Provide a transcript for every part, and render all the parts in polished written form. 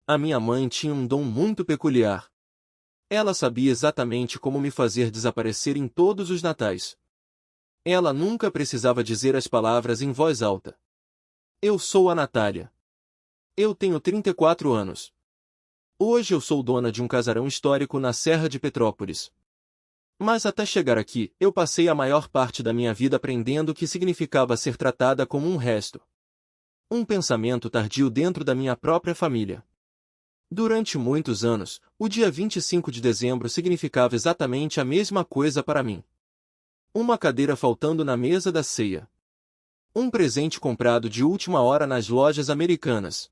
A minha mãe tinha um dom muito peculiar. Ela sabia exatamente como me fazer desaparecer em todos os natais. Ela nunca precisava dizer as palavras em voz alta. Eu sou a Natália. Eu tenho 34 anos. Hoje eu sou dona de um casarão histórico na Serra de Petrópolis. Mas até chegar aqui, eu passei a maior parte da minha vida aprendendo o que significava ser tratada como um resto. Um pensamento tardio dentro da minha própria família. Durante muitos anos, o dia 25 de dezembro significava exatamente a mesma coisa para mim. Uma cadeira faltando na mesa da ceia. Um presente comprado de última hora nas lojas americanas.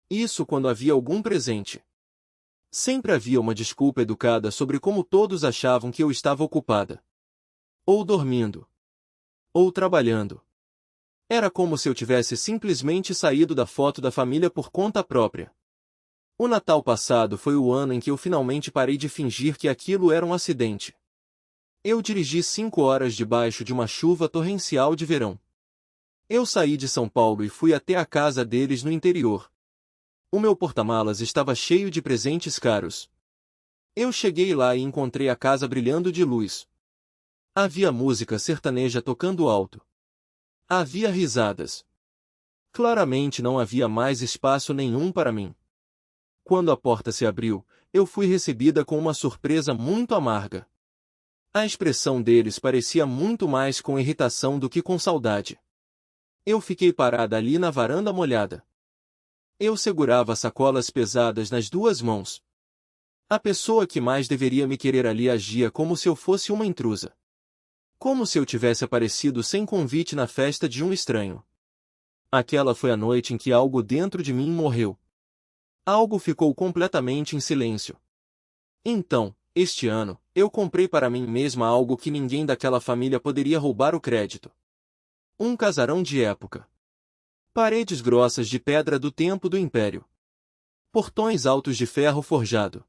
Isso quando havia algum presente. Sempre havia uma desculpa educada sobre como todos achavam que eu estava ocupada. Ou dormindo. Ou trabalhando. Era como se eu tivesse simplesmente saído da foto da família por conta própria. O Natal passado foi o ano em que eu finalmente parei de fingir que aquilo era um acidente. Eu dirigi 5 horas debaixo de uma chuva torrencial de verão. Eu saí de São Paulo e fui até a casa deles no interior. O meu porta-malas estava cheio de presentes caros. Eu cheguei lá e encontrei a casa brilhando de luz. Havia música sertaneja tocando alto. Havia risadas. Claramente não havia mais espaço nenhum para mim. Quando a porta se abriu, eu fui recebida com uma surpresa muito amarga. A expressão deles parecia muito mais com irritação do que com saudade. Eu fiquei parada ali na varanda molhada. Eu segurava sacolas pesadas nas duas mãos. A pessoa que mais deveria me querer ali agia como se eu fosse uma intrusa. Como se eu tivesse aparecido sem convite na festa de um estranho. Aquela foi a noite em que algo dentro de mim morreu. Algo ficou completamente em silêncio. Então, este ano, eu comprei para mim mesma algo que ninguém daquela família poderia roubar o crédito. Um casarão de época. Paredes grossas de pedra do tempo do Império. Portões altos de ferro forjado.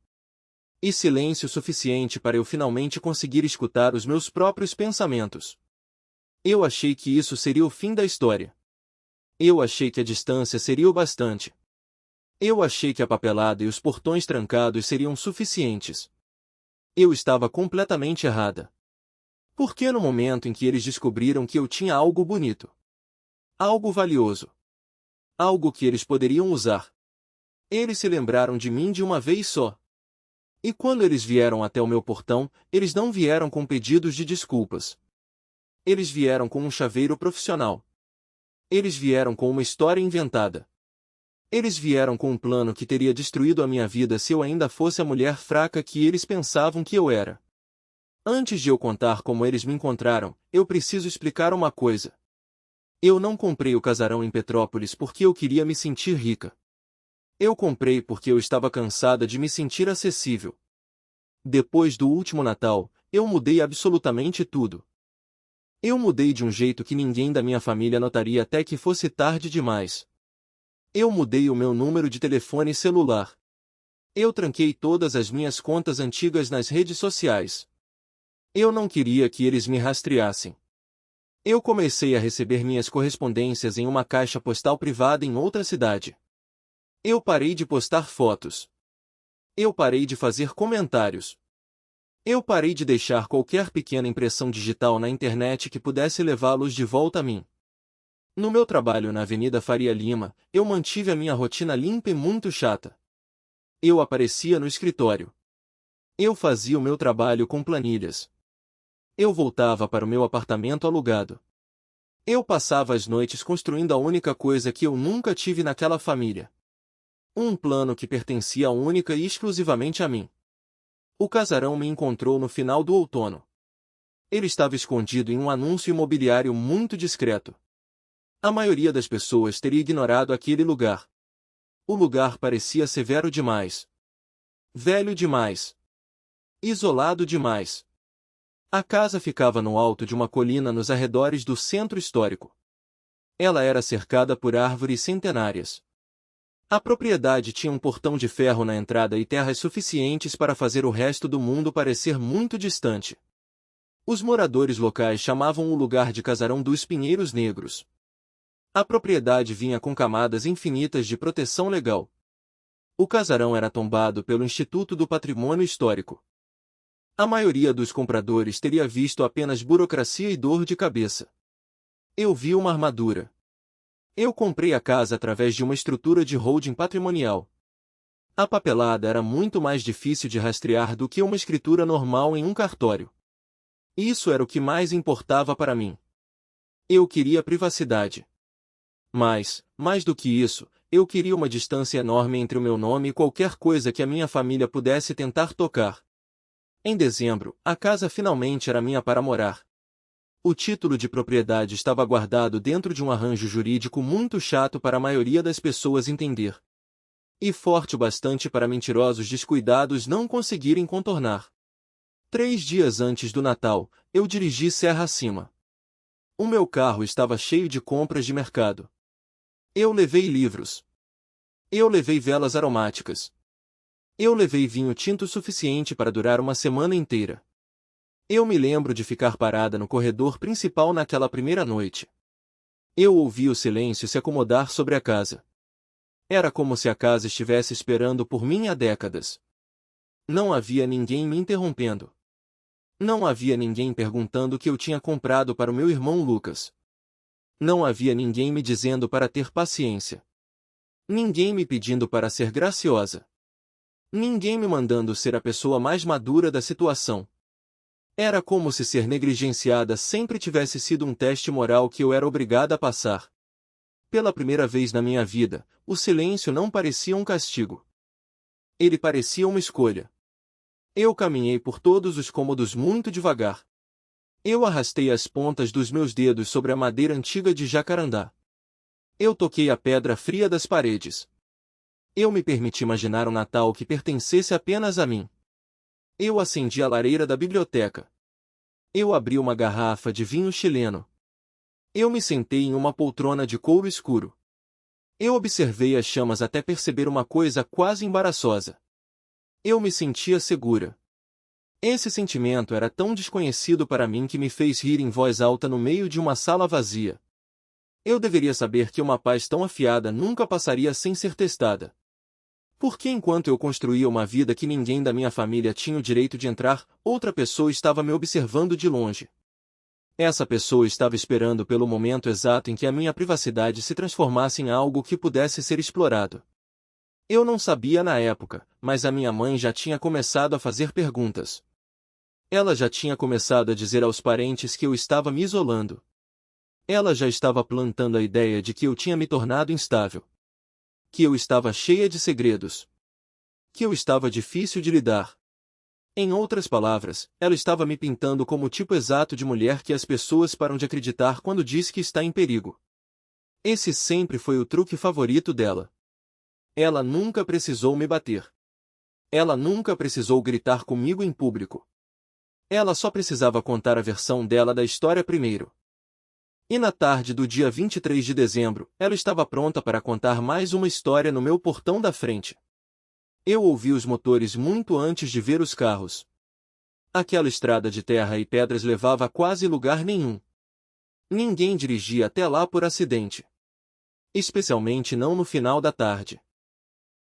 E silêncio suficiente para eu finalmente conseguir escutar os meus próprios pensamentos. Eu achei que isso seria o fim da história. Eu achei que a distância seria o bastante. Eu achei que a papelada e os portões trancados seriam suficientes. Eu estava completamente errada. Porque no momento em que eles descobriram que eu tinha algo bonito, algo valioso, algo que eles poderiam usar, eles se lembraram de mim de uma vez só. E quando eles vieram até o meu portão, eles não vieram com pedidos de desculpas. Eles vieram com um chaveiro profissional. Eles vieram com uma história inventada. Eles vieram com um plano que teria destruído a minha vida se eu ainda fosse a mulher fraca que eles pensavam que eu era. Antes de eu contar como eles me encontraram, eu preciso explicar uma coisa. Eu não comprei o casarão em Petrópolis porque eu queria me sentir rica. Eu comprei porque eu estava cansada de me sentir acessível. Depois do último Natal, eu mudei absolutamente tudo. Eu mudei de um jeito que ninguém da minha família notaria até que fosse tarde demais. Eu mudei o meu número de telefone celular. Eu tranquei todas as minhas contas antigas nas redes sociais. Eu não queria que eles me rastreassem. Eu comecei a receber minhas correspondências em uma caixa postal privada em outra cidade. Eu parei de postar fotos. Eu parei de fazer comentários. Eu parei de deixar qualquer pequena impressão digital na internet que pudesse levá-los de volta a mim. No meu trabalho na Avenida Faria Lima, eu mantive a minha rotina limpa e muito chata. Eu aparecia no escritório. Eu fazia o meu trabalho com planilhas. Eu voltava para o meu apartamento alugado. Eu passava as noites construindo a única coisa que eu nunca tive naquela família. Um plano que pertencia única e exclusivamente a mim. O casarão me encontrou no final do outono. Ele estava escondido em um anúncio imobiliário muito discreto. A maioria das pessoas teria ignorado aquele lugar. O lugar parecia severo demais. Velho demais. Isolado demais. A casa ficava no alto de uma colina nos arredores do centro histórico. Ela era cercada por árvores centenárias. A propriedade tinha um portão de ferro na entrada e terras suficientes para fazer o resto do mundo parecer muito distante. Os moradores locais chamavam o lugar de Casarão dos Pinheiros Negros. A propriedade vinha com camadas infinitas de proteção legal. O casarão era tombado pelo Instituto do Patrimônio Histórico. A maioria dos compradores teria visto apenas burocracia e dor de cabeça. Eu vi uma armadura. Eu comprei a casa através de uma estrutura de holding patrimonial. A papelada era muito mais difícil de rastrear do que uma escritura normal em um cartório. Isso era o que mais importava para mim. Eu queria privacidade. Mas, mais do que isso, eu queria uma distância enorme entre o meu nome e qualquer coisa que a minha família pudesse tentar tocar. Em dezembro, a casa finalmente era minha para morar. O título de propriedade estava guardado dentro de um arranjo jurídico muito chato para a maioria das pessoas entender. E forte o bastante para mentirosos descuidados não conseguirem contornar. 3 dias antes do Natal, eu dirigi serra acima. O meu carro estava cheio de compras de mercado. Eu levei livros. Eu levei velas aromáticas. Eu levei vinho tinto suficiente para durar uma semana inteira. Eu me lembro de ficar parada no corredor principal naquela primeira noite. Eu ouvi o silêncio se acomodar sobre a casa. Era como se a casa estivesse esperando por mim há décadas. Não havia ninguém me interrompendo. Não havia ninguém perguntando o que eu tinha comprado para o meu irmão Lucas. Não havia ninguém me dizendo para ter paciência. Ninguém me pedindo para ser graciosa. Ninguém me mandando ser a pessoa mais madura da situação. Era como se ser negligenciada sempre tivesse sido um teste moral que eu era obrigada a passar. Pela primeira vez na minha vida, o silêncio não parecia um castigo. Ele parecia uma escolha. Eu caminhei por todos os cômodos muito devagar. Eu arrastei as pontas dos meus dedos sobre a madeira antiga de jacarandá. Eu toquei a pedra fria das paredes. Eu me permiti imaginar um Natal que pertencesse apenas a mim. Eu acendi a lareira da biblioteca. Eu abri uma garrafa de vinho chileno. Eu me sentei em uma poltrona de couro escuro. Eu observei as chamas até perceber uma coisa quase embaraçosa. Eu me sentia segura. Esse sentimento era tão desconhecido para mim que me fez rir em voz alta no meio de uma sala vazia. Eu deveria saber que uma paz tão afiada nunca passaria sem ser testada. Porque enquanto eu construía uma vida que ninguém da minha família tinha o direito de entrar, outra pessoa estava me observando de longe. Essa pessoa estava esperando pelo momento exato em que a minha privacidade se transformasse em algo que pudesse ser explorado. Eu não sabia na época, mas a minha mãe já tinha começado a fazer perguntas. Ela já tinha começado a dizer aos parentes que eu estava me isolando. Ela já estava plantando a ideia de que eu tinha me tornado instável. Que eu estava cheia de segredos. Que eu estava difícil de lidar. Em outras palavras, ela estava me pintando como o tipo exato de mulher que as pessoas param de acreditar quando diz que está em perigo. Esse sempre foi o truque favorito dela. Ela nunca precisou me bater. Ela nunca precisou gritar comigo em público. Ela só precisava contar a versão dela da história primeiro. E na tarde do dia 23 de dezembro, ela estava pronta para contar mais uma história no meu portão da frente. Eu ouvi os motores muito antes de ver os carros. Aquela estrada de terra e pedras levava a quase lugar nenhum. Ninguém dirigia até lá por acidente. Especialmente não no final da tarde.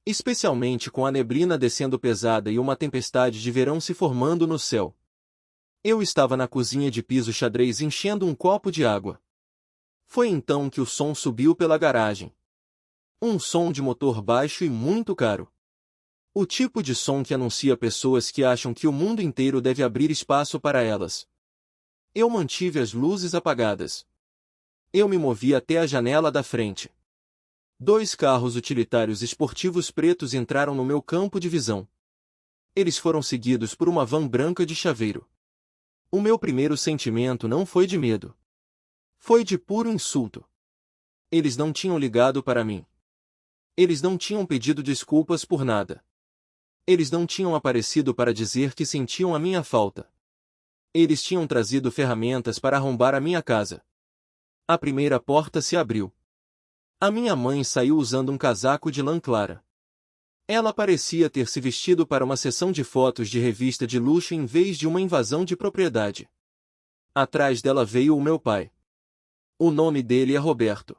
Especialmente com a neblina descendo pesada e uma tempestade de verão se formando no céu. Eu estava na cozinha de piso xadrez enchendo um copo de água. Foi então que o som subiu pela garagem. Um som de motor baixo e muito caro. O tipo de som que anuncia pessoas que acham que o mundo inteiro deve abrir espaço para elas. Eu mantive as luzes apagadas. Eu me movi até a janela da frente. 2 carros utilitários esportivos pretos entraram no meu campo de visão. Eles foram seguidos por uma van branca de chaveiro. O meu primeiro sentimento não foi de medo. Foi de puro insulto. Eles não tinham ligado para mim. Eles não tinham pedido desculpas por nada. Eles não tinham aparecido para dizer que sentiam a minha falta. Eles tinham trazido ferramentas para arrombar a minha casa. A primeira porta se abriu. A minha mãe saiu usando um casaco de lã clara. Ela parecia ter se vestido para uma sessão de fotos de revista de luxo em vez de uma invasão de propriedade. Atrás dela veio o meu pai. O nome dele é Roberto.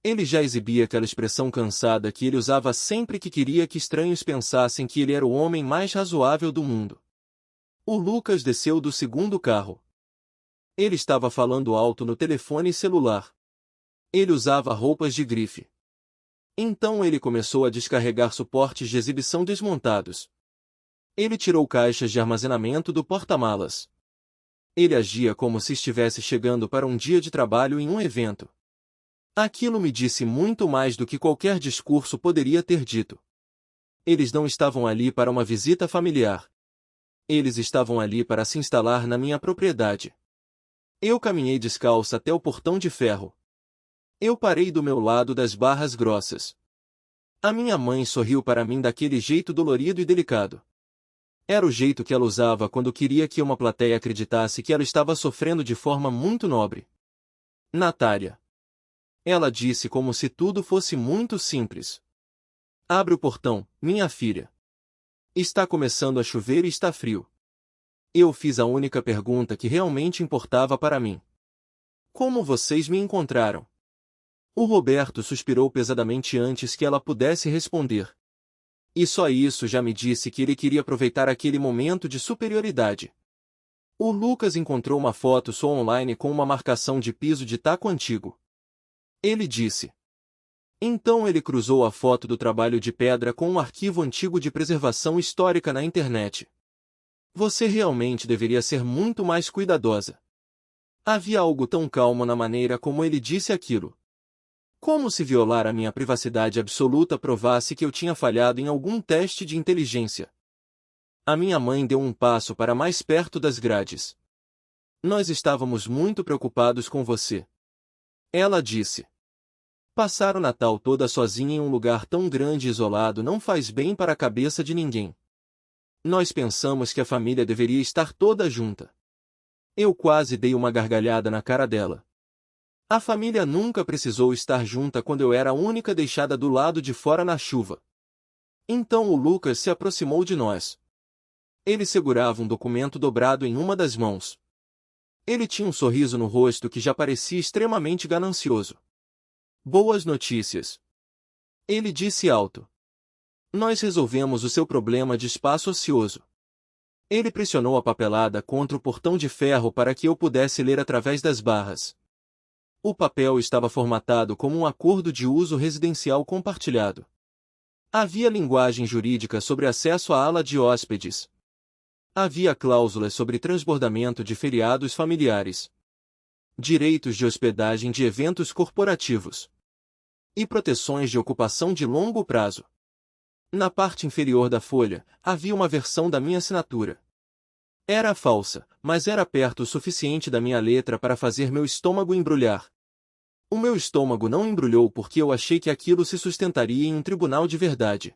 Ele já exibia aquela expressão cansada que ele usava sempre que queria que estranhos pensassem que ele era o homem mais razoável do mundo. O Lucas desceu do segundo carro. Ele estava falando alto no telefone celular. Ele usava roupas de grife. Então ele começou a descarregar suportes de exibição desmontados. Ele tirou caixas de armazenamento do porta-malas. Ele agia como se estivesse chegando para um dia de trabalho em um evento. Aquilo me disse muito mais do que qualquer discurso poderia ter dito. Eles não estavam ali para uma visita familiar. Eles estavam ali para se instalar na minha propriedade. Eu caminhei descalço até o portão de ferro. Eu parei do meu lado das barras grossas. A minha mãe sorriu para mim daquele jeito dolorido e delicado. Era o jeito que ela usava quando queria que uma plateia acreditasse que ela estava sofrendo de forma muito nobre. Natália. Ela disse como se tudo fosse muito simples. Abre o portão, minha filha. Está começando a chover e está frio. Eu fiz a única pergunta que realmente importava para mim. Como vocês me encontraram? O Roberto suspirou pesadamente antes que ela pudesse responder. E só isso já me disse que ele queria aproveitar aquele momento de superioridade. O Lucas encontrou uma foto sua online com uma marcação de piso de taco antigo. Ele disse. Então ele cruzou a foto do trabalho de pedra com um arquivo antigo de preservação histórica na internet. Você realmente deveria ser muito mais cuidadosa. Havia algo tão calmo na maneira como ele disse aquilo. Como se violar a minha privacidade absoluta provasse que eu tinha falhado em algum teste de inteligência. A minha mãe deu um passo para mais perto das grades. Nós estávamos muito preocupados com você. Ela disse. Passar o Natal toda sozinha em um lugar tão grande e isolado não faz bem para a cabeça de ninguém. Nós pensamos que a família deveria estar toda junta. Eu quase dei uma gargalhada na cara dela. A família nunca precisou estar junta quando eu era a única deixada do lado de fora na chuva. Então o Lucas se aproximou de nós. Ele segurava um documento dobrado em uma das mãos. Ele tinha um sorriso no rosto que já parecia extremamente ganancioso. Boas notícias. Ele disse alto. Nós resolvemos o seu problema de espaço ocioso. Ele pressionou a papelada contra o portão de ferro para que eu pudesse ler através das barras. O papel estava formatado como um acordo de uso residencial compartilhado. Havia linguagem jurídica sobre acesso à ala de hóspedes. Havia cláusulas sobre transbordamento de feriados familiares. Direitos de hospedagem de eventos corporativos. E proteções de ocupação de longo prazo. Na parte inferior da folha, havia uma versão da minha assinatura. Era falsa, mas era perto o suficiente da minha letra para fazer meu estômago embrulhar. O meu estômago não embrulhou porque eu achei que aquilo se sustentaria em um tribunal de verdade.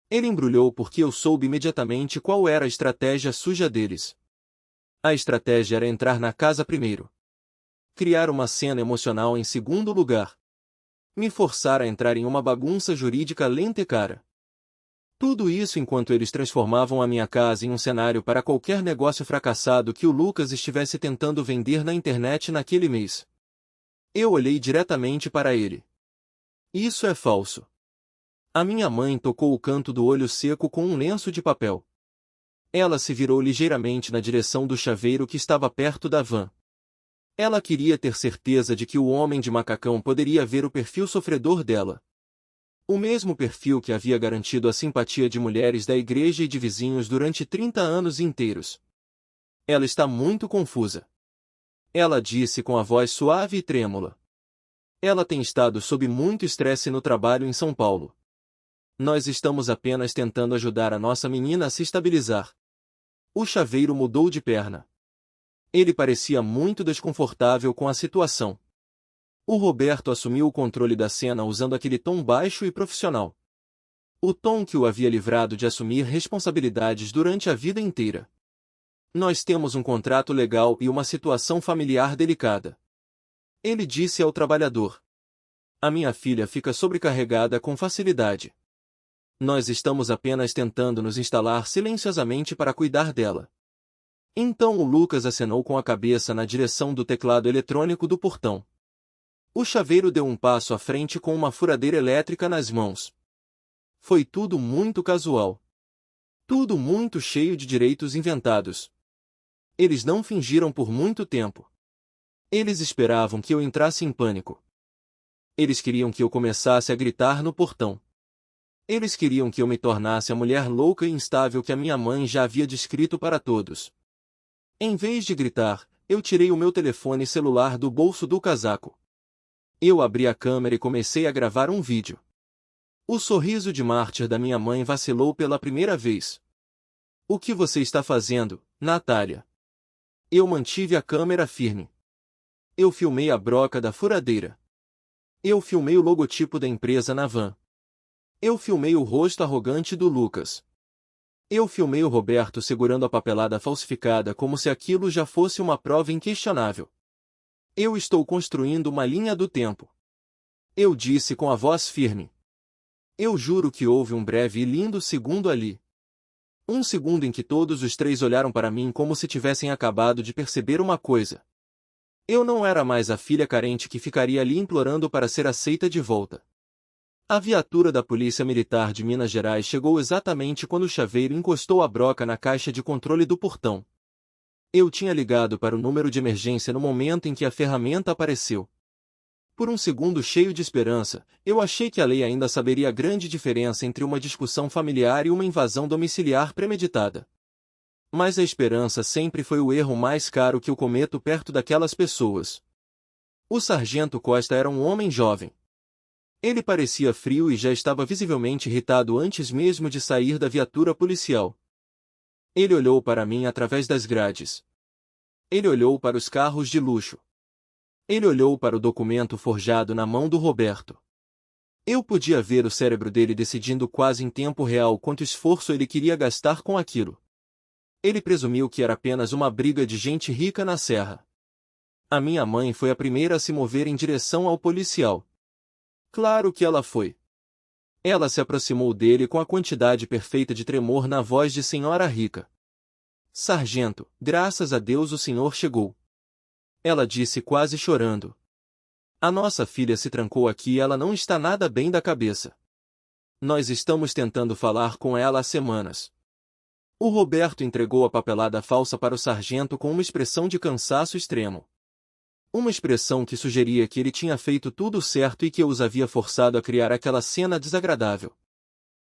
Ele embrulhou porque eu soube imediatamente qual era a estratégia suja deles. A estratégia era entrar na casa primeiro. Criar uma cena emocional em segundo lugar. Me forçar a entrar em uma bagunça jurídica lenta e cara. Tudo isso enquanto eles transformavam a minha casa em um cenário para qualquer negócio fracassado que o Lucas estivesse tentando vender na internet naquele mês. Eu olhei diretamente para ele. Isso é falso. A minha mãe tocou o canto do olho seco com um lenço de papel. Ela se virou ligeiramente na direção do chaveiro que estava perto da van. Ela queria ter certeza de que o homem de macacão poderia ver o perfil sofredor dela. O mesmo perfil que havia garantido a simpatia de mulheres da igreja e de vizinhos durante 30 anos inteiros. Ela está muito confusa. Ela disse com a voz suave e trêmula. Ela tem estado sob muito estresse no trabalho em São Paulo. Nós estamos apenas tentando ajudar a nossa menina a se estabilizar. O chaveiro mudou de perna. Ele parecia muito desconfortável com a situação. O Roberto assumiu o controle da cena usando aquele tom baixo e profissional. O tom que o havia livrado de assumir responsabilidades durante a vida inteira. Nós temos um contrato legal e uma situação familiar delicada. Ele disse ao trabalhador. A minha filha fica sobrecarregada com facilidade. Nós estamos apenas tentando nos instalar silenciosamente para cuidar dela. Então o Lucas acenou com a cabeça na direção do teclado eletrônico do portão. O chaveiro deu um passo à frente com uma furadeira elétrica nas mãos. Foi tudo muito casual. Tudo muito cheio de direitos inventados. Eles não fingiram por muito tempo. Eles esperavam que eu entrasse em pânico. Eles queriam que eu começasse a gritar no portão. Eles queriam que eu me tornasse a mulher louca e instável que a minha mãe já havia descrito para todos. Em vez de gritar, eu tirei o meu telefone celular do bolso do casaco. Eu abri a câmera e comecei a gravar um vídeo. O sorriso de mártir da minha mãe vacilou pela primeira vez. O que você está fazendo, Natália? Eu mantive a câmera firme. Eu filmei a broca da furadeira. Eu filmei o logotipo da empresa na van. Eu filmei o rosto arrogante do Lucas. Eu filmei o Roberto segurando a papelada falsificada como se aquilo já fosse uma prova inquestionável. Eu estou construindo uma linha do tempo. Eu disse com a voz firme. Eu juro que houve um breve e lindo segundo ali. Um segundo em que todos os três olharam para mim como se tivessem acabado de perceber uma coisa. Eu não era mais a filha carente que ficaria ali implorando para ser aceita de volta. A viatura da Polícia Militar de Minas Gerais chegou exatamente quando o chaveiro encostou a broca na caixa de controle do portão. Eu tinha ligado para o número de emergência no momento em que a ferramenta apareceu. Por um segundo cheio de esperança, eu achei que a lei ainda saberia a grande diferença entre uma discussão familiar e uma invasão domiciliar premeditada. Mas a esperança sempre foi o erro mais caro que eu cometo perto daquelas pessoas. O sargento Costa era um homem jovem. Ele parecia frio e já estava visivelmente irritado antes mesmo de sair da viatura policial. Ele olhou para mim através das grades. Ele olhou para os carros de luxo. Ele olhou para o documento forjado na mão do Roberto. Eu podia ver o cérebro dele decidindo quase em tempo real quanto esforço ele queria gastar com aquilo. Ele presumiu que era apenas uma briga de gente rica na serra. A minha mãe foi a primeira a se mover em direção ao policial. Claro que ela foi. Ela se aproximou dele com a quantidade perfeita de tremor na voz de senhora rica. Sargento, graças a Deus o senhor chegou. Ela disse quase chorando. A nossa filha se trancou aqui e ela não está nada bem da cabeça. Nós estamos tentando falar com ela há semanas. O Roberto entregou a papelada falsa para o sargento com uma expressão de cansaço extremo. Uma expressão que sugeria que ele tinha feito tudo certo e que eu os havia forçado a criar aquela cena desagradável.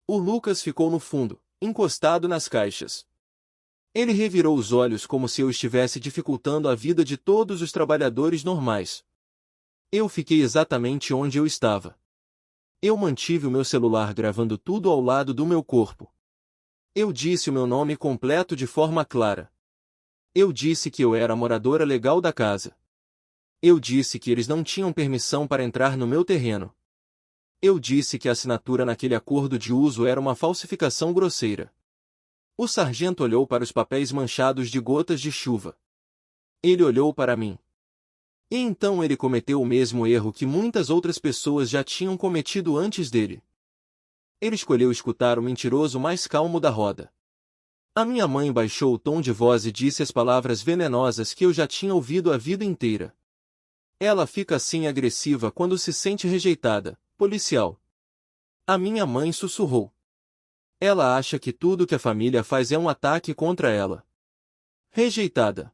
O Lucas ficou no fundo, encostado nas caixas. Ele revirou os olhos como se eu estivesse dificultando a vida de todos os trabalhadores normais. Eu fiquei exatamente onde eu estava. Eu mantive o meu celular gravando tudo ao lado do meu corpo. Eu disse o meu nome completo de forma clara. Eu disse que eu era a moradora legal da casa. Eu disse que eles não tinham permissão para entrar no meu terreno. Eu disse que a assinatura naquele acordo de uso era uma falsificação grosseira. O sargento olhou para os papéis manchados de gotas de chuva. Ele olhou para mim. E então ele cometeu o mesmo erro que muitas outras pessoas já tinham cometido antes dele. Ele escolheu escutar o mentiroso mais calmo da roda. A minha mãe baixou o tom de voz e disse as palavras venenosas que eu já tinha ouvido a vida inteira. Ela fica assim agressiva quando se sente rejeitada, policial. A minha mãe sussurrou. Ela acha que tudo que a família faz é um ataque contra ela. Rejeitada.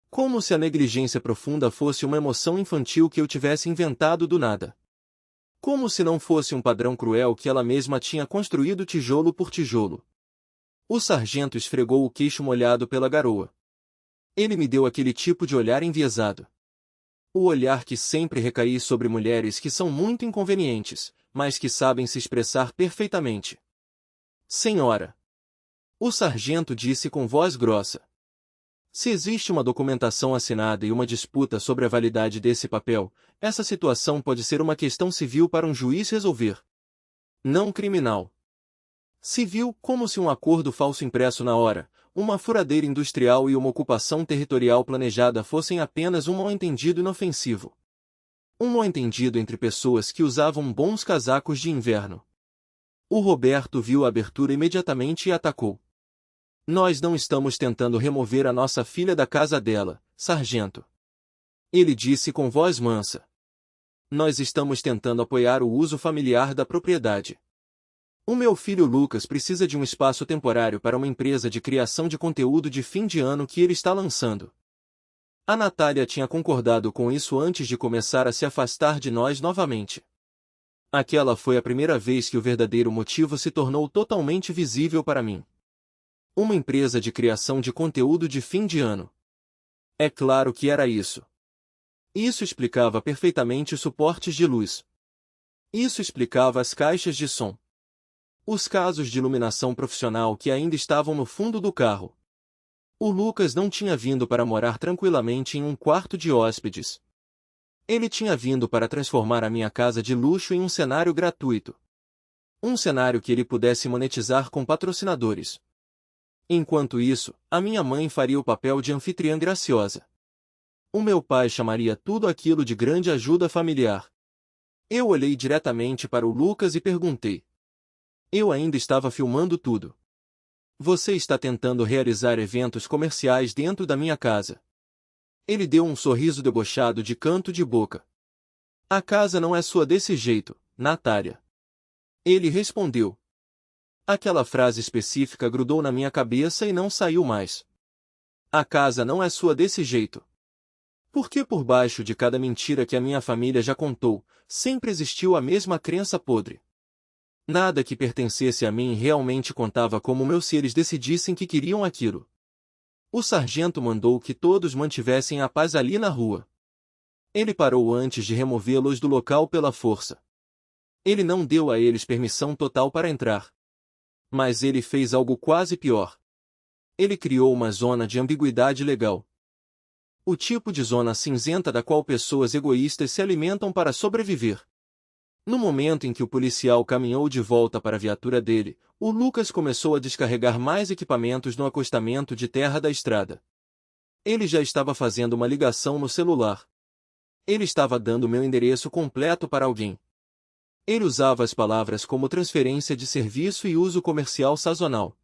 Como se a negligência profunda fosse uma emoção infantil que eu tivesse inventado do nada. Como se não fosse um padrão cruel que ela mesma tinha construído tijolo por tijolo. O sargento esfregou o queixo molhado pela garoa. Ele me deu aquele tipo de olhar enviesado. O olhar que sempre recai sobre mulheres que são muito inconvenientes, mas que sabem se expressar perfeitamente. Senhora. O sargento disse com voz grossa. Se existe uma documentação assinada e uma disputa sobre a validade desse papel, essa situação pode ser uma questão civil para um juiz resolver. Não criminal. Civil, como se um acordo falso impresso na hora, uma furadeira industrial e uma ocupação territorial planejada fossem apenas um mal-entendido inofensivo. Um mal-entendido entre pessoas que usavam bons casacos de inverno. O Roberto viu a abertura imediatamente e atacou. Nós não estamos tentando remover a nossa filha da casa dela, sargento. Ele disse com voz mansa. Nós estamos tentando apoiar o uso familiar da propriedade. O meu filho Lucas precisa de um espaço temporário para uma empresa de criação de conteúdo de fim de ano que ele está lançando. A Natália tinha concordado com isso antes de começar a se afastar de nós novamente. Aquela foi a primeira vez que o verdadeiro motivo se tornou totalmente visível para mim. Uma empresa de criação de conteúdo de fim de ano. É claro que era isso. Isso explicava perfeitamente os suportes de luz. Isso explicava as caixas de som. Os casos de iluminação profissional que ainda estavam no fundo do carro. O Lucas não tinha vindo para morar tranquilamente em um quarto de hóspedes. Ele tinha vindo para transformar a minha casa de luxo em um cenário gratuito. Um cenário que ele pudesse monetizar com patrocinadores. Enquanto isso, a minha mãe faria o papel de anfitriã graciosa. O meu pai chamaria tudo aquilo de grande ajuda familiar. Eu olhei diretamente para o Lucas e perguntei. Eu ainda estava filmando tudo. Você está tentando realizar eventos comerciais dentro da minha casa. Ele deu um sorriso debochado de canto de boca. A casa não é sua desse jeito, Natália. Ele respondeu. Aquela frase específica grudou na minha cabeça e não saiu mais. A casa não é sua desse jeito. Porque por baixo de cada mentira que a minha família já contou, sempre existiu a mesma crença podre. Nada que pertencesse a mim realmente contava como meu se eles decidissem que queriam aquilo. O sargento mandou que todos mantivessem a paz ali na rua. Ele parou antes de removê-los do local pela força. Ele não deu a eles permissão total para entrar. Mas ele fez algo quase pior. Ele criou uma zona de ambiguidade legal. O tipo de zona cinzenta da qual pessoas egoístas se alimentam para sobreviver. No momento em que o policial caminhou de volta para a viatura dele, o Lucas começou a descarregar mais equipamentos no acostamento de terra da estrada. Ele já estava fazendo uma ligação no celular. Ele estava dando meu endereço completo para alguém. Ele usava as palavras como transferência de serviço e uso comercial sazonal.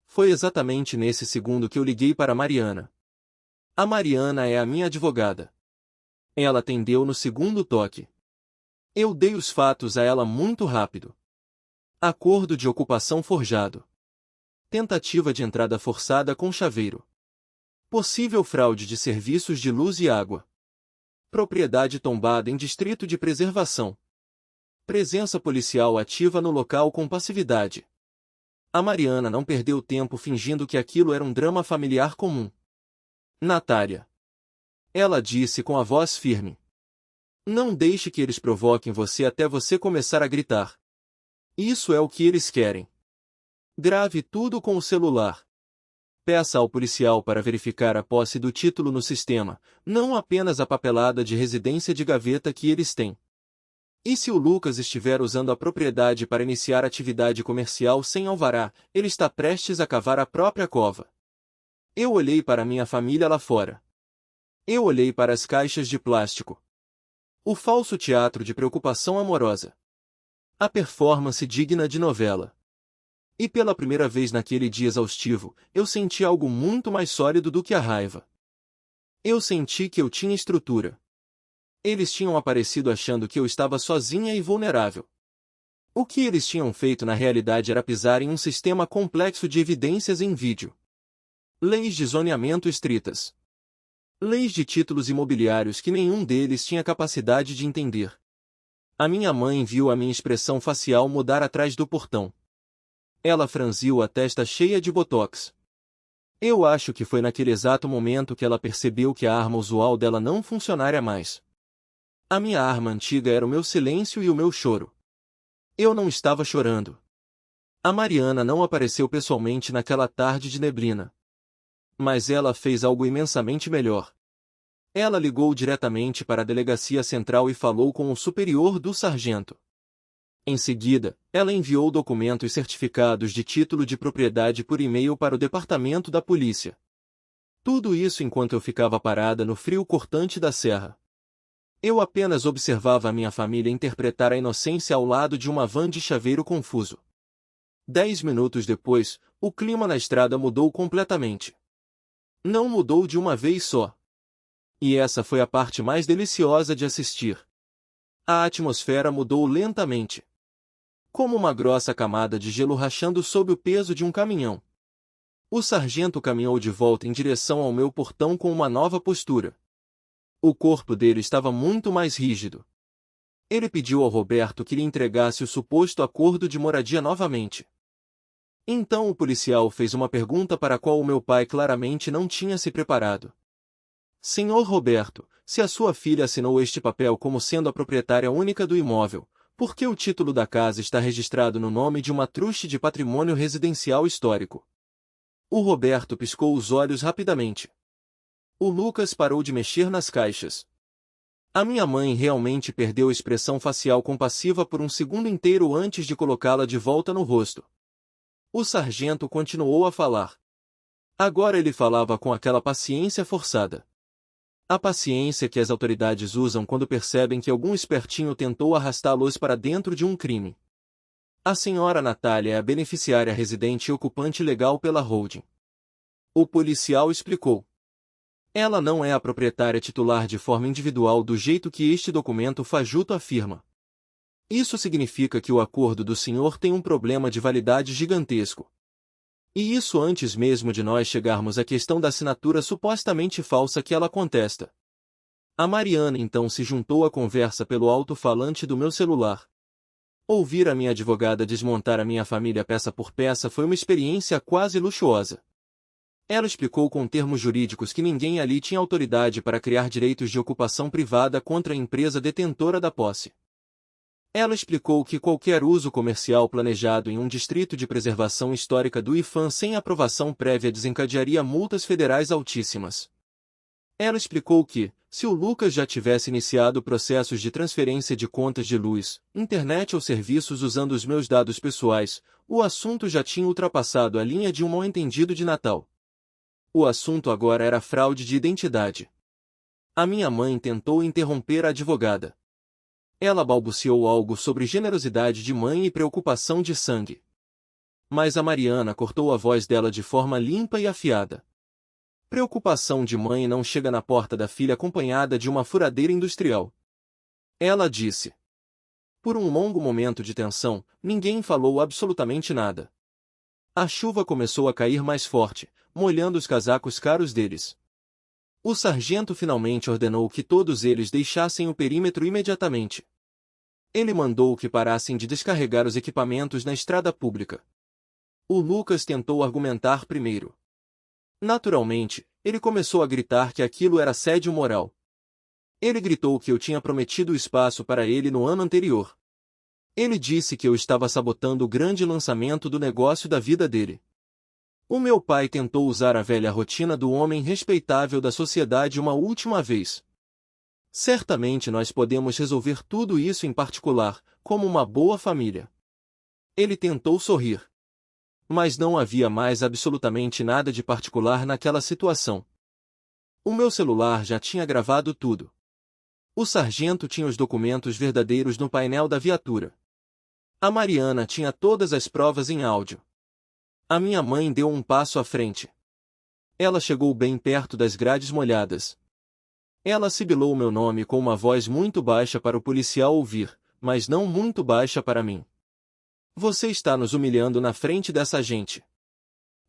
Foi exatamente nesse segundo que eu liguei para Mariana. A Mariana é a minha advogada. Ela atendeu no segundo toque. Eu dei os fatos a ela muito rápido. Acordo de ocupação forjado. Tentativa de entrada forçada com chaveiro. Possível fraude de serviços de luz e água. Propriedade tombada em distrito de preservação. Presença policial ativa no local com passividade. A Mariana não perdeu tempo fingindo que aquilo era um drama familiar comum. Natália. Ela disse com a voz firme. Não deixe que eles provoquem você até você começar a gritar. Isso é o que eles querem. Grave tudo com o celular. Peça ao policial para verificar a posse do título no sistema, não apenas a papelada de residência de gaveta que eles têm. E se o Lucas estiver usando a propriedade para iniciar atividade comercial sem alvará, ele está prestes a cavar a própria cova. Eu olhei para minha família lá fora. Eu olhei para as caixas de plástico. O falso teatro de preocupação amorosa. A performance digna de novela. E pela primeira vez naquele dia exaustivo, eu senti algo muito mais sólido do que a raiva. Eu senti que eu tinha estrutura. Eles tinham aparecido achando que eu estava sozinha e vulnerável. O que eles tinham feito na realidade era pisar em um sistema complexo de evidências em vídeo. Leis de zoneamento estritas. Leis de títulos imobiliários que nenhum deles tinha capacidade de entender. A minha mãe viu a minha expressão facial mudar atrás do portão. Ela franziu a testa cheia de botox. Eu acho que foi naquele exato momento que ela percebeu que a arma usual dela não funcionaria mais. A minha arma antiga era o meu silêncio e o meu choro. Eu não estava chorando. A Mariana não apareceu pessoalmente naquela tarde de neblina. Mas ela fez algo imensamente melhor. Ela ligou diretamente para a delegacia central e falou com o superior do sargento. Em seguida, ela enviou documentos certificados de título de propriedade por e-mail para o departamento da polícia. Tudo isso enquanto eu ficava parada no frio cortante da serra. Eu apenas observava a minha família interpretar a inocência ao lado de uma van de chaveiro confuso. 10 minutos depois, o clima na estrada mudou completamente. Não mudou de uma vez só. E essa foi a parte mais deliciosa de assistir. A atmosfera mudou lentamente, como uma grossa camada de gelo rachando sob o peso de um caminhão. O sargento caminhou de volta em direção ao meu portão com uma nova postura. O corpo dele estava muito mais rígido. Ele pediu ao Roberto que lhe entregasse o suposto acordo de moradia novamente. Então o policial fez uma pergunta para a qual o meu pai claramente não tinha se preparado. Senhor Roberto, se a sua filha assinou este papel como sendo a proprietária única do imóvel, por que o título da casa está registrado no nome de uma truste de patrimônio residencial histórico? O Roberto piscou os olhos rapidamente. O Lucas parou de mexer nas caixas. A minha mãe realmente perdeu a expressão facial compassiva por um segundo inteiro antes de colocá-la de volta no rosto. O sargento continuou a falar. Agora ele falava com aquela paciência forçada. A paciência que as autoridades usam quando percebem que algum espertinho tentou arrastá-los para dentro de um crime. A senhora Natália é a beneficiária residente e ocupante legal pela holding. O policial explicou. Ela não é a proprietária titular de forma individual do jeito que este documento fajuto afirma. Isso significa que o acordo do senhor tem um problema de validade gigantesco. E isso antes mesmo de nós chegarmos à questão da assinatura supostamente falsa que ela contesta. A Mariana então se juntou à conversa pelo alto-falante do meu celular. Ouvir a minha advogada desmontar a minha família peça por peça foi uma experiência quase luxuosa. Ela explicou com termos jurídicos que ninguém ali tinha autoridade para criar direitos de ocupação privada contra a empresa detentora da posse. Ela explicou que qualquer uso comercial planejado em um distrito de preservação histórica do IFAM sem aprovação prévia desencadearia multas federais altíssimas. Ela explicou que, se o Lucas já tivesse iniciado processos de transferência de contas de luz, internet ou serviços usando os meus dados pessoais, o assunto já tinha ultrapassado a linha de um mal-entendido de Natal. O assunto agora era fraude de identidade. A minha mãe tentou interromper a advogada. Ela balbuciou algo sobre generosidade de mãe e preocupação de sangue. Mas a Mariana cortou a voz dela de forma limpa e afiada. Preocupação de mãe não chega na porta da filha acompanhada de uma furadeira industrial. Ela disse. Por um longo momento de tensão, ninguém falou absolutamente nada. A chuva começou a cair mais forte, molhando os casacos caros deles. O sargento finalmente ordenou que todos eles deixassem o perímetro imediatamente. Ele mandou que parassem de descarregar os equipamentos na estrada pública. O Lucas tentou argumentar primeiro. Naturalmente, ele começou a gritar que aquilo era assédio moral. Ele gritou que eu tinha prometido o espaço para ele no ano anterior. Ele disse que eu estava sabotando o grande lançamento do negócio da vida dele. O meu pai tentou usar a velha rotina do homem respeitável da sociedade uma última vez. Certamente nós podemos resolver tudo isso em particular, como uma boa família. Ele tentou sorrir. Mas não havia mais absolutamente nada de particular naquela situação. O meu celular já tinha gravado tudo. O sargento tinha os documentos verdadeiros no painel da viatura. A Mariana tinha todas as provas em áudio. A minha mãe deu um passo à frente. Ela chegou bem perto das grades molhadas. Ela sibilou meu nome com uma voz muito baixa para o policial ouvir, mas não muito baixa para mim. Você está nos humilhando na frente dessa gente.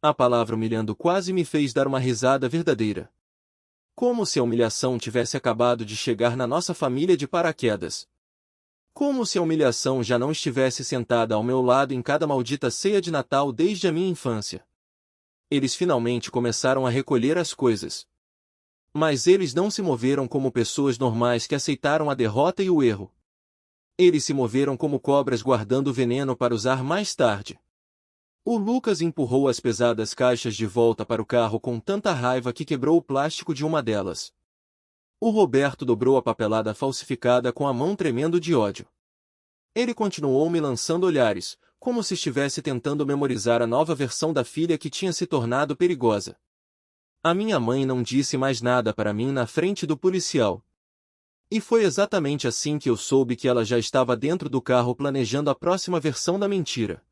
A palavra humilhando quase me fez dar uma risada verdadeira. Como se a humilhação tivesse acabado de chegar na nossa família de paraquedas. Como se a humilhação já não estivesse sentada ao meu lado em cada maldita ceia de Natal desde a minha infância. Eles finalmente começaram a recolher as coisas. Mas eles não se moveram como pessoas normais que aceitaram a derrota e o erro. Eles se moveram como cobras guardando veneno para usar mais tarde. O Lucas empurrou as pesadas caixas de volta para o carro com tanta raiva que quebrou o plástico de uma delas. O Roberto dobrou a papelada falsificada com a mão tremendo de ódio. Ele continuou me lançando olhares, como se estivesse tentando memorizar a nova versão da filha que tinha se tornado perigosa. A minha mãe não disse mais nada para mim na frente do policial. E foi exatamente assim que eu soube que ela já estava dentro do carro planejando a próxima versão da mentira.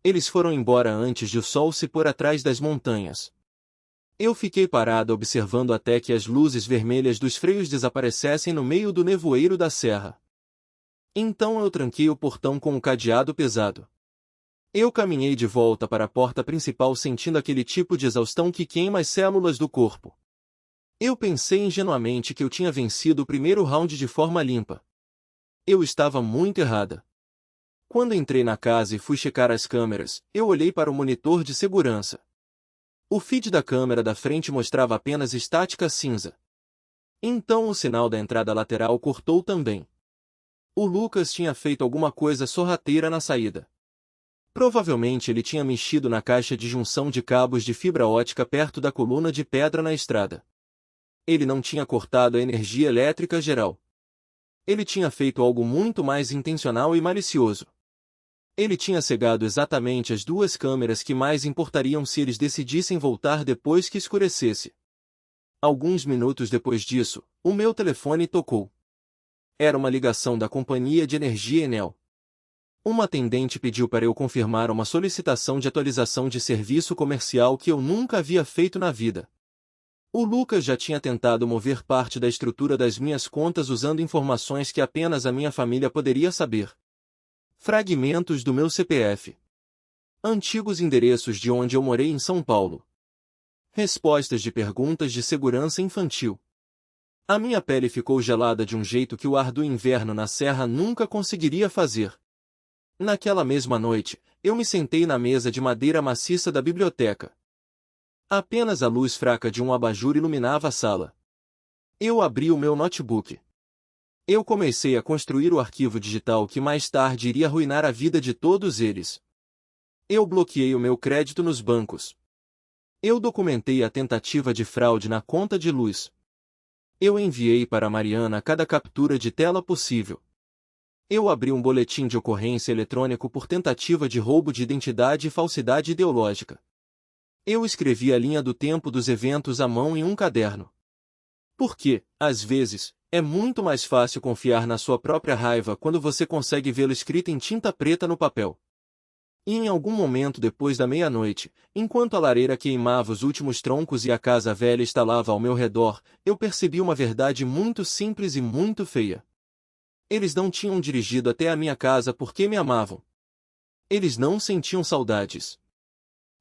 Eles foram embora antes de o sol se pôr atrás das montanhas. Eu fiquei parado observando até que as luzes vermelhas dos freios desaparecessem no meio do nevoeiro da serra. Então eu tranquei o portão com um cadeado pesado. Eu caminhei de volta para a porta principal sentindo aquele tipo de exaustão que queima as células do corpo. Eu pensei ingenuamente que eu tinha vencido o primeiro round de forma limpa. Eu estava muito errada. Quando entrei na casa e fui checar as câmeras, eu olhei para o monitor de segurança. O feed da câmera da frente mostrava apenas estática cinza. Então o sinal da entrada lateral cortou também. O Lucas tinha feito alguma coisa sorrateira na saída. Provavelmente ele tinha mexido na caixa de junção de cabos de fibra ótica perto da coluna de pedra na estrada. Ele não tinha cortado a energia elétrica geral. Ele tinha feito algo muito mais intencional e malicioso. Ele tinha cegado exatamente as duas câmeras que mais importariam se eles decidissem voltar depois que escurecesse. Alguns minutos depois disso, o meu telefone tocou. Era uma ligação da companhia de energia Enel. Uma atendente pediu para eu confirmar uma solicitação de atualização de serviço comercial que eu nunca havia feito na vida. O Lucas já tinha tentado mover parte da estrutura das minhas contas usando informações que apenas a minha família poderia saber. Fragmentos do meu CPF. Antigos endereços de onde eu morei em São Paulo. Respostas de perguntas de segurança infantil. A minha pele ficou gelada de um jeito que o ar do inverno na serra nunca conseguiria fazer. Naquela mesma noite, eu me sentei na mesa de madeira maciça da biblioteca. Apenas a luz fraca de um abajur iluminava a sala. Eu abri o meu notebook. Eu comecei a construir o arquivo digital que mais tarde iria arruinar a vida de todos eles. Eu bloqueei o meu crédito nos bancos. Eu documentei a tentativa de fraude na conta de luz. Eu enviei para Mariana cada captura de tela possível. Eu abri um boletim de ocorrência eletrônico por tentativa de roubo de identidade e falsidade ideológica. Eu escrevi a linha do tempo dos eventos à mão em um caderno. Porque, às vezes, é muito mais fácil confiar na sua própria raiva quando você consegue vê-la escrita em tinta preta no papel. E em algum momento depois da meia-noite, enquanto a lareira queimava os últimos troncos e a casa velha estalava ao meu redor, eu percebi uma verdade muito simples e muito feia. Eles não tinham dirigido até a minha casa porque me amavam. Eles não sentiam saudades.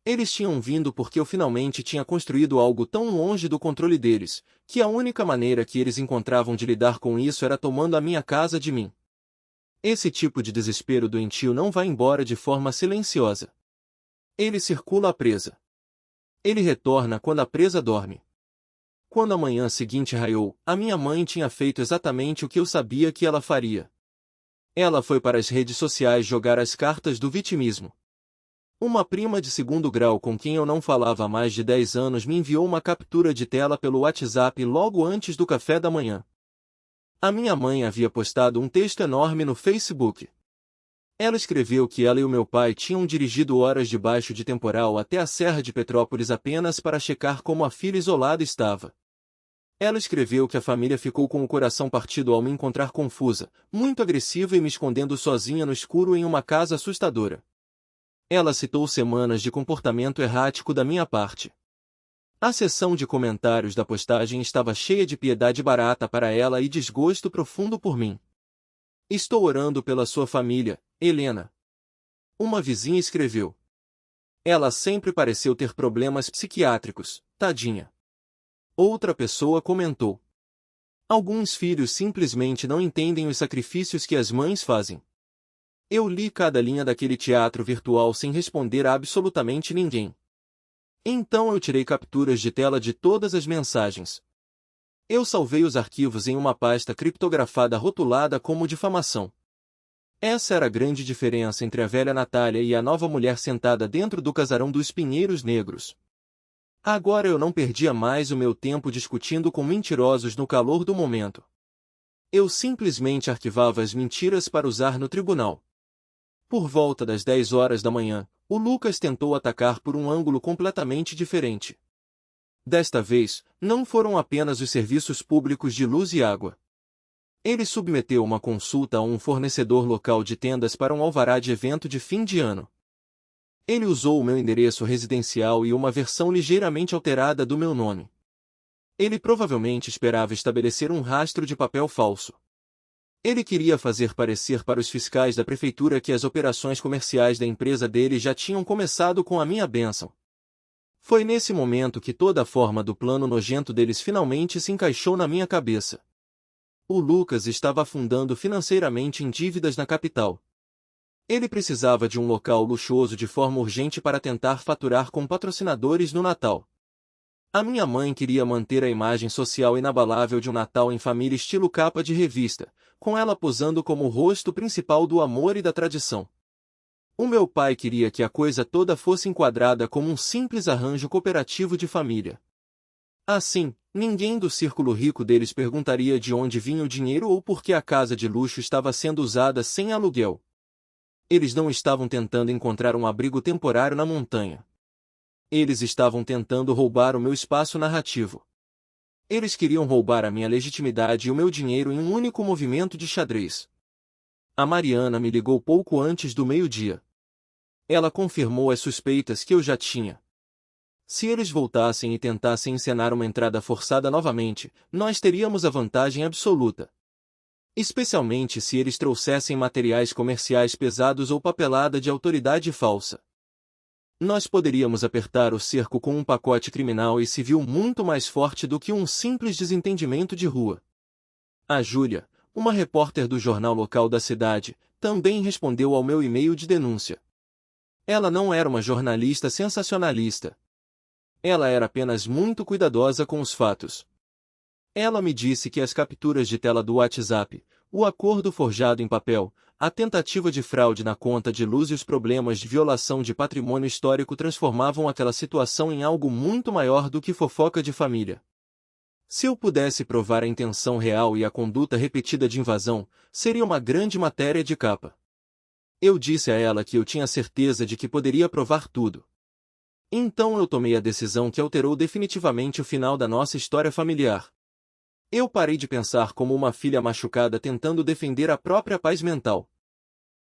Eles tinham vindo porque eu finalmente tinha construído algo tão longe do controle deles, que a única maneira que eles encontravam de lidar com isso era tomando a minha casa de mim. Esse tipo de desespero doentio não vai embora de forma silenciosa. Ele circula a presa. Ele retorna quando a presa dorme. Quando a manhã seguinte raiou, a minha mãe tinha feito exatamente o que eu sabia que ela faria. Ela foi para as redes sociais jogar as cartas do vitimismo. Uma prima de segundo grau com quem eu não falava há mais de 10 anos me enviou uma captura de tela pelo WhatsApp logo antes do café da manhã. A minha mãe havia postado um texto enorme no Facebook. Ela escreveu que ela e o meu pai tinham dirigido horas debaixo de temporal até a Serra de Petrópolis apenas para checar como a filha isolada estava. Ela escreveu que a família ficou com o coração partido ao me encontrar confusa, muito agressiva e me escondendo sozinha no escuro em uma casa assustadora. Ela citou semanas de comportamento errático da minha parte. A seção de comentários da postagem estava cheia de piedade barata para ela e desgosto profundo por mim. Estou orando pela sua família, Helena. Uma vizinha escreveu. Ela sempre pareceu ter problemas psiquiátricos, tadinha. Outra pessoa comentou. Alguns filhos simplesmente não entendem os sacrifícios que as mães fazem. Eu li cada linha daquele teatro virtual sem responder a absolutamente ninguém. Então eu tirei capturas de tela de todas as mensagens. Eu salvei os arquivos em uma pasta criptografada rotulada como difamação. Essa era a grande diferença entre a velha Natália e a nova mulher sentada dentro do casarão dos Pinheiros Negros. Agora eu não perdia mais o meu tempo discutindo com mentirosos no calor do momento. Eu simplesmente arquivava as mentiras para usar no tribunal. Por volta das 10 horas da manhã, o Lucas tentou atacar por um ângulo completamente diferente. Desta vez, não foram apenas os serviços públicos de luz e água. Ele submeteu uma consulta a um fornecedor local de tendas para um alvará de evento de fim de ano. Ele usou o meu endereço residencial e uma versão ligeiramente alterada do meu nome. Ele provavelmente esperava estabelecer um rastro de papel falso. Ele queria fazer parecer para os fiscais da prefeitura que as operações comerciais da empresa dele já tinham começado com a minha bênção. Foi nesse momento que toda a forma do plano nojento deles finalmente se encaixou na minha cabeça. O Lucas estava afundando financeiramente em dívidas na capital. Ele precisava de um local luxuoso de forma urgente para tentar faturar com patrocinadores no Natal. A minha mãe queria manter a imagem social inabalável de um Natal em família estilo capa de revista, com ela posando como o rosto principal do amor e da tradição. O meu pai queria que a coisa toda fosse enquadrada como um simples arranjo cooperativo de família. Assim, ninguém do círculo rico deles perguntaria de onde vinha o dinheiro ou por que a casa de luxo estava sendo usada sem aluguel. Eles não estavam tentando encontrar um abrigo temporário na montanha. Eles estavam tentando roubar o meu espaço narrativo. Eles queriam roubar a minha legitimidade e o meu dinheiro em um único movimento de xadrez. A Mariana me ligou pouco antes do meio-dia. Ela confirmou as suspeitas que eu já tinha. Se eles voltassem e tentassem encenar uma entrada forçada novamente, nós teríamos a vantagem absoluta. Especialmente se eles trouxessem materiais comerciais pesados ou papelada de autoridade falsa. Nós poderíamos apertar o cerco com um pacote criminal e civil muito mais forte do que um simples desentendimento de rua. A Júlia, uma repórter do jornal local da cidade, também respondeu ao meu e-mail de denúncia. Ela não era uma jornalista sensacionalista. Ela era apenas muito cuidadosa com os fatos. Ela me disse que as capturas de tela do WhatsApp, o acordo forjado em papel, a tentativa de fraude na conta de luz e os problemas de violação de patrimônio histórico transformavam aquela situação em algo muito maior do que fofoca de família. Se eu pudesse provar a intenção real e a conduta repetida de invasão, seria uma grande matéria de capa. Eu disse a ela que eu tinha certeza de que poderia provar tudo. Então eu tomei a decisão que alterou definitivamente o final da nossa história familiar. Eu parei de pensar como uma filha machucada tentando defender a própria paz mental.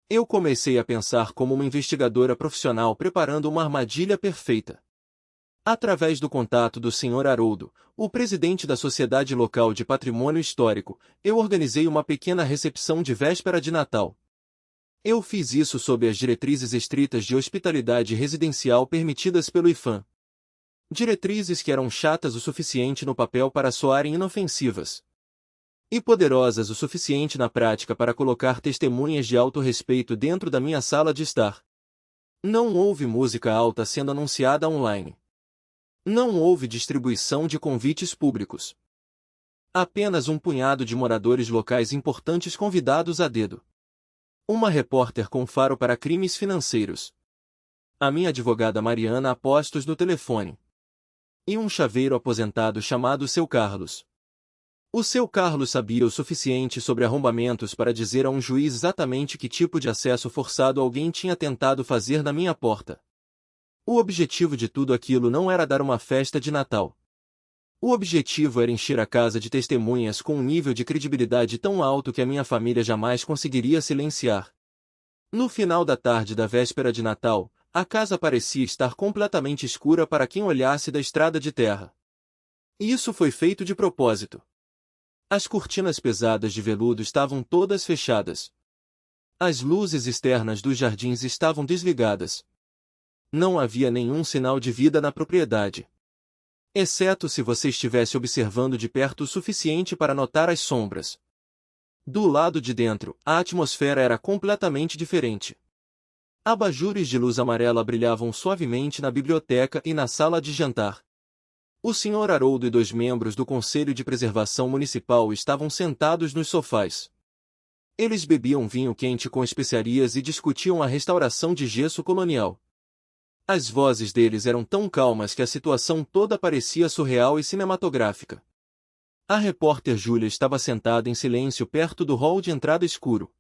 Eu comecei a pensar como uma investigadora profissional preparando uma armadilha perfeita. Através do contato do Sr. Haroldo, o presidente da Sociedade Local de Patrimônio Histórico, eu organizei uma pequena recepção de véspera de Natal. Eu fiz isso sob as diretrizes estritas de hospitalidade residencial permitidas pelo IFAM. Diretrizes que eram chatas o suficiente no papel para soarem inofensivas. E poderosas o suficiente na prática para colocar testemunhas de alto respeito dentro da minha sala de estar. Não houve música alta sendo anunciada online. Não houve distribuição de convites públicos. Apenas um punhado de moradores locais importantes convidados a dedo. Uma repórter com faro para crimes financeiros. A minha advogada Mariana a postos no telefone. E um chaveiro aposentado chamado Seu Carlos. O Seu Carlos sabia o suficiente sobre arrombamentos para dizer a um juiz exatamente que tipo de acesso forçado alguém tinha tentado fazer na minha porta. O objetivo de tudo aquilo não era dar uma festa de Natal. O objetivo era encher a casa de testemunhas com um nível de credibilidade tão alto que a minha família jamais conseguiria silenciar. No final da tarde da véspera de Natal, a casa parecia estar completamente escura para quem olhasse da estrada de terra. Isso foi feito de propósito. As cortinas pesadas de veludo estavam todas fechadas. As luzes externas dos jardins estavam desligadas. Não havia nenhum sinal de vida na propriedade. Exceto se você estivesse observando de perto o suficiente para notar as sombras. Do lado de dentro, a atmosfera era completamente diferente. Abajures de luz amarela brilhavam suavemente na biblioteca e na sala de jantar. O Sr. Haroldo e 2 membros do Conselho de Preservação Municipal estavam sentados nos sofás. Eles bebiam vinho quente com especiarias e discutiam a restauração de gesso colonial. As vozes deles eram tão calmas que a situação toda parecia surreal e cinematográfica. A repórter Júlia estava sentada em silêncio perto do hall de entrada escuro.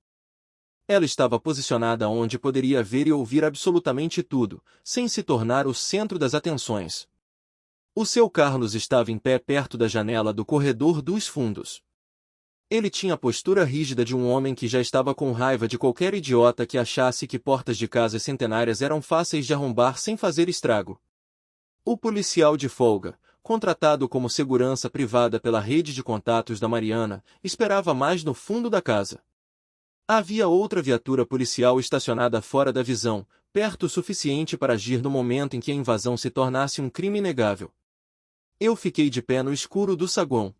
Ela estava posicionada onde poderia ver e ouvir absolutamente tudo, sem se tornar o centro das atenções. O Seu Carlos estava em pé perto da janela do corredor dos fundos. Ele tinha a postura rígida de um homem que já estava com raiva de qualquer idiota que achasse que portas de casas centenárias eram fáceis de arrombar sem fazer estrago. O policial de folga, contratado como segurança privada pela rede de contatos da Mariana, esperava mais no fundo da casa. Havia outra viatura policial estacionada fora da visão, perto o suficiente para agir no momento em que a invasão se tornasse um crime inegável. Eu fiquei de pé no escuro do saguão.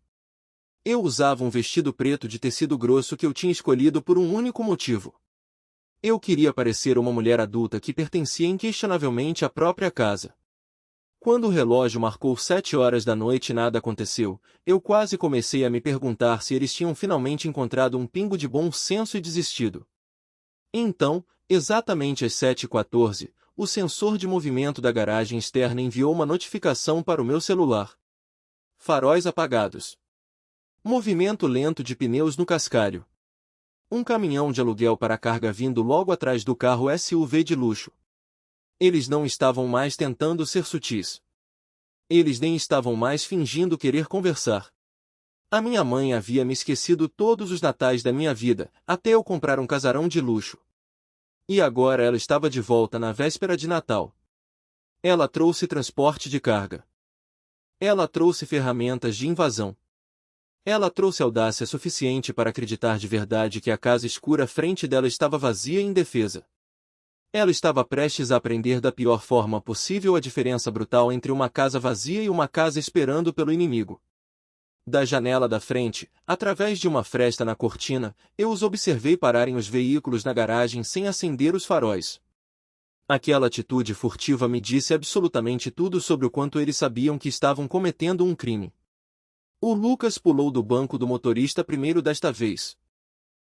Eu usava um vestido preto de tecido grosso que eu tinha escolhido por um único motivo. Eu queria parecer uma mulher adulta que pertencia inquestionavelmente à própria casa. Quando o relógio marcou 7 horas da noite e nada aconteceu, eu quase comecei a me perguntar se eles tinham finalmente encontrado um pingo de bom senso e desistido. Então, exatamente às 7h14, o sensor de movimento da garagem externa enviou uma notificação para o meu celular. Faróis apagados. Movimento lento de pneus no cascalho. Um caminhão de aluguel para carga vindo logo atrás do carro SUV de luxo. Eles não estavam mais tentando ser sutis. Eles nem estavam mais fingindo querer conversar. A minha mãe havia me esquecido todos os natais da minha vida, até eu comprar um casarão de luxo. E agora ela estava de volta na véspera de Natal. Ela trouxe transporte de carga. Ela trouxe ferramentas de invasão. Ela trouxe audácia suficiente para acreditar de verdade que a casa escura à frente dela estava vazia e indefesa. Ela estava prestes a aprender da pior forma possível a diferença brutal entre uma casa vazia e uma casa esperando pelo inimigo. Da janela da frente, através de uma fresta na cortina, eu os observei pararem os veículos na garagem sem acender os faróis. Aquela atitude furtiva me disse absolutamente tudo sobre o quanto eles sabiam que estavam cometendo um crime. O Lucas pulou do banco do motorista primeiro desta vez.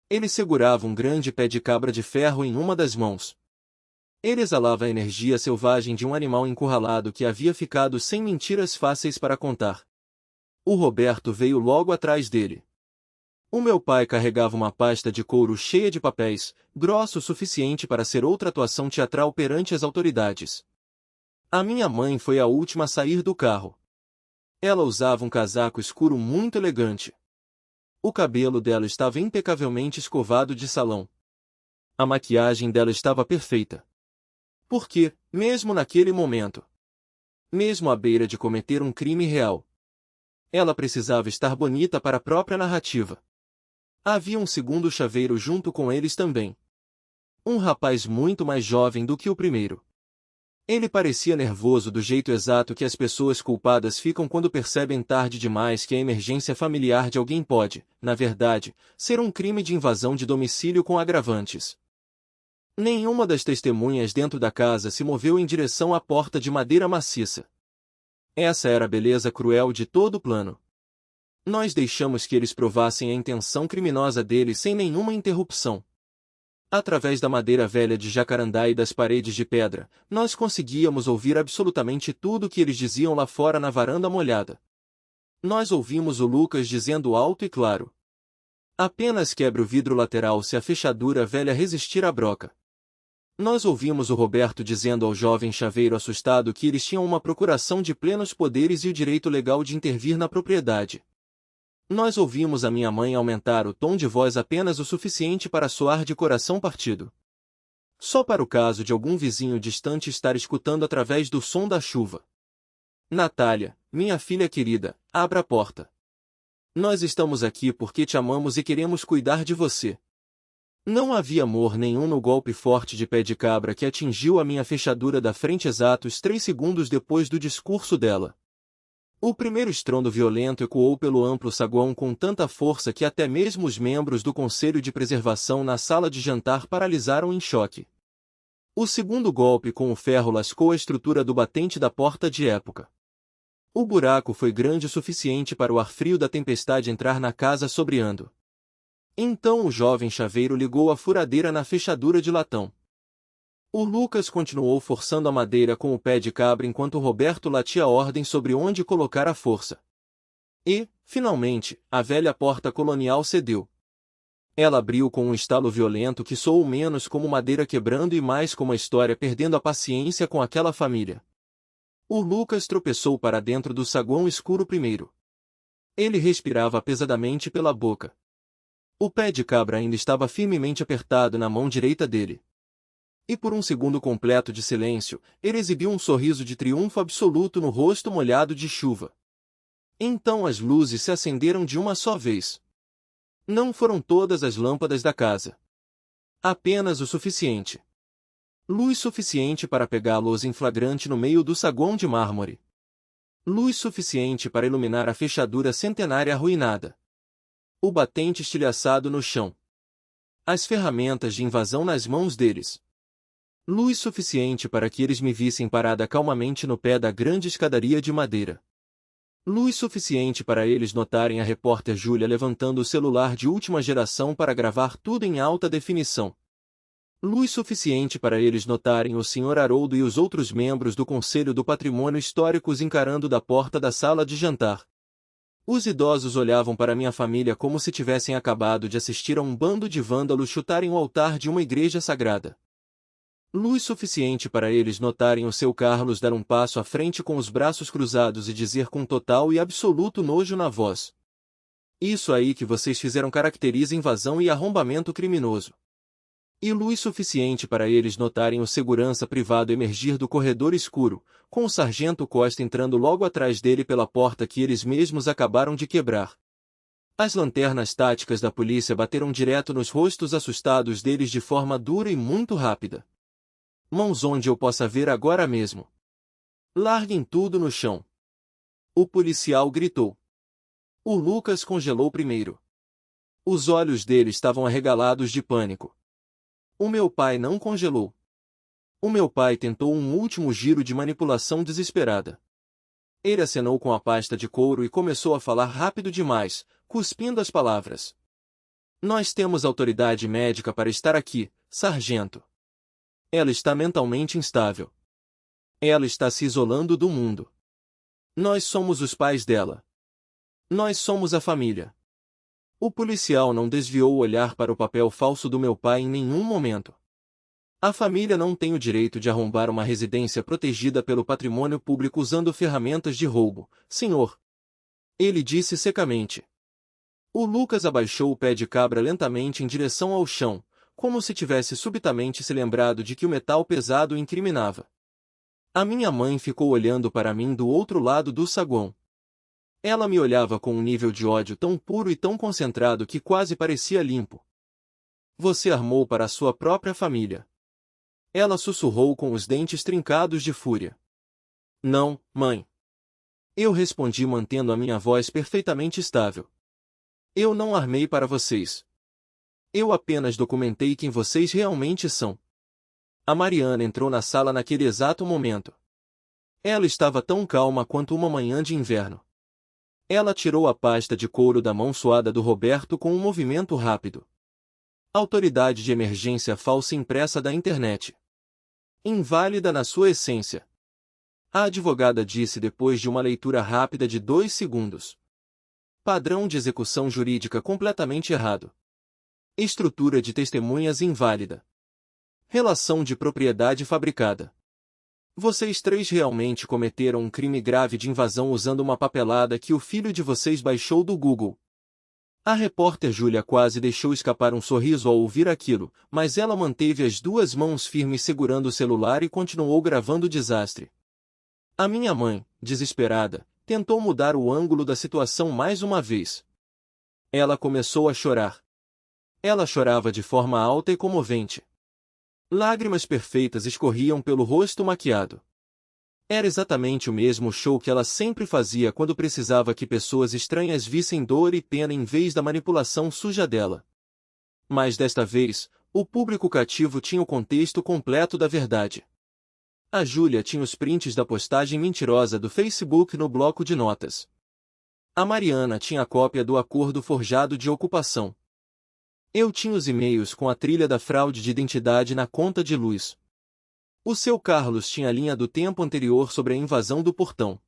Ele segurava um grande pé de cabra de ferro em uma das mãos. Ele exalava a energia selvagem de um animal encurralado que havia ficado sem mentiras fáceis para contar. O Roberto veio logo atrás dele. O meu pai carregava uma pasta de couro cheia de papéis, grosso o suficiente para ser outra atuação teatral perante as autoridades. A minha mãe foi a última a sair do carro. Ela usava um casaco escuro muito elegante. O cabelo dela estava impecavelmente escovado de salão. A maquiagem dela estava perfeita. Porque, mesmo naquele momento, mesmo à beira de cometer um crime real, ela precisava estar bonita para a própria narrativa. Havia um segundo chaveiro junto com eles também. Um rapaz muito mais jovem do que o primeiro. Ele parecia nervoso do jeito exato que as pessoas culpadas ficam quando percebem tarde demais que a emergência familiar de alguém pode, na verdade, ser um crime de invasão de domicílio com agravantes. Nenhuma das testemunhas dentro da casa se moveu em direção à porta de madeira maciça. Essa era a beleza cruel de todo o plano. Nós deixamos que eles provassem a intenção criminosa deles sem nenhuma interrupção. Através da madeira velha de jacarandá e das paredes de pedra, nós conseguíamos ouvir absolutamente tudo o que eles diziam lá fora na varanda molhada. Nós ouvimos o Lucas dizendo alto e claro: apenas quebre o vidro lateral se a fechadura velha resistir à broca. Nós ouvimos o Roberto dizendo ao jovem chaveiro assustado que eles tinham uma procuração de plenos poderes e o direito legal de intervir na propriedade. Nós ouvimos a minha mãe aumentar o tom de voz apenas o suficiente para soar de coração partido. Só para o caso de algum vizinho distante estar escutando através do som da chuva. Natália, minha filha querida, abra a porta. Nós estamos aqui porque te amamos e queremos cuidar de você. Não havia amor nenhum no golpe forte de pé de cabra que atingiu a minha fechadura da frente exatos 3 segundos depois do discurso dela. O primeiro estrondo violento ecoou pelo amplo saguão com tanta força que até mesmo os membros do Conselho de Preservação na sala de jantar paralisaram em choque. O segundo golpe com o ferro lascou a estrutura do batente da porta de época. O buraco foi grande o suficiente para o ar frio da tempestade entrar na casa sobreando. Então o jovem chaveiro ligou a furadeira na fechadura de latão. O Lucas continuou forçando a madeira com o pé de cabra enquanto Roberto latia ordem sobre onde colocar a força. E, finalmente, a velha porta colonial cedeu. Ela abriu com um estalo violento que soou menos como madeira quebrando e mais como a história perdendo a paciência com aquela família. O Lucas tropeçou para dentro do saguão escuro primeiro. Ele respirava pesadamente pela boca. O pé de cabra ainda estava firmemente apertado na mão direita dele. E por um segundo completo de silêncio, ele exibiu um sorriso de triunfo absoluto no rosto molhado de chuva. Então as luzes se acenderam de uma só vez. Não foram todas as lâmpadas da casa. Apenas o suficiente. Luz suficiente para pegá-los em flagrante no meio do saguão de mármore. Luz suficiente para iluminar a fechadura centenária arruinada. O batente estilhaçado no chão. As ferramentas de invasão nas mãos deles. Luz suficiente para que eles me vissem parada calmamente no pé da grande escadaria de madeira. Luz suficiente para eles notarem a repórter Júlia levantando o celular de última geração para gravar tudo em alta definição. Luz suficiente para eles notarem o Sr. Haroldo e os outros membros do Conselho do Patrimônio Histórico encarando da porta da sala de jantar. Os idosos olhavam para minha família como se tivessem acabado de assistir a um bando de vândalos chutarem o altar de uma igreja sagrada. Luz suficiente para eles notarem o seu Carlos dar um passo à frente com os braços cruzados e dizer com total e absoluto nojo na voz: "Isso aí que vocês fizeram caracteriza invasão e arrombamento criminoso." E luz suficiente para eles notarem o segurança privado emergir do corredor escuro, com o sargento Costa entrando logo atrás dele pela porta que eles mesmos acabaram de quebrar. As lanternas táticas da polícia bateram direto nos rostos assustados deles de forma dura e muito rápida. "Mãos onde eu possa ver agora mesmo. Larguem tudo no chão." O policial gritou. O Lucas congelou primeiro. Os olhos dele estavam arregalados de pânico. O meu pai não congelou. O meu pai tentou um último giro de manipulação desesperada. Ele acenou com a pasta de couro e começou a falar rápido demais, cuspindo as palavras. "Nós temos autoridade médica para estar aqui, sargento. Ela está mentalmente instável. Ela está se isolando do mundo. Nós somos os pais dela. Nós somos a família." O policial não desviou o olhar para o papel falso do meu pai em nenhum momento. "A família não tem o direito de arrombar uma residência protegida pelo patrimônio público usando ferramentas de roubo, senhor." Ele disse secamente. O Lucas abaixou o pé de cabra lentamente em direção ao chão, como se tivesse subitamente se lembrado de que o metal pesado o incriminava. A minha mãe ficou olhando para mim do outro lado do saguão. Ela me olhava com um nível de ódio tão puro e tão concentrado que quase parecia limpo. "Você armou para a sua própria família." Ela sussurrou com os dentes trincados de fúria. "Não, mãe." Eu respondi mantendo a minha voz perfeitamente estável. "Eu não armei para vocês. Eu apenas documentei quem vocês realmente são." A Mariana entrou na sala naquele exato momento. Ela estava tão calma quanto uma manhã de inverno. Ela tirou a pasta de couro da mão suada do Roberto com um movimento rápido. Autoridade de emergência falsa impressa da internet. Inválida na sua essência. A advogada disse depois de uma leitura rápida de 2 segundos. Padrão de execução jurídica completamente errado. Estrutura de testemunhas inválida. Relação de propriedade fabricada. Vocês 3 realmente cometeram um crime grave de invasão usando uma papelada que o filho de vocês baixou do Google. A repórter Júlia quase deixou escapar um sorriso ao ouvir aquilo, mas ela manteve as 2 mãos firmes segurando o celular e continuou gravando o desastre. A minha mãe, desesperada, tentou mudar o ângulo da situação mais uma vez. Ela começou a chorar. Ela chorava de forma alta e comovente. Lágrimas perfeitas escorriam pelo rosto maquiado. Era exatamente o mesmo show que ela sempre fazia quando precisava que pessoas estranhas vissem dor e pena em vez da manipulação suja dela. Mas desta vez, o público cativo tinha o contexto completo da verdade. A Júlia tinha os prints da postagem mentirosa do Facebook no bloco de notas. A Mariana tinha a cópia do acordo forjado de ocupação. Eu tinha os e-mails com a trilha da fraude de identidade na conta de luz. O seu Carlos tinha a linha do tempo anterior sobre a invasão do portão.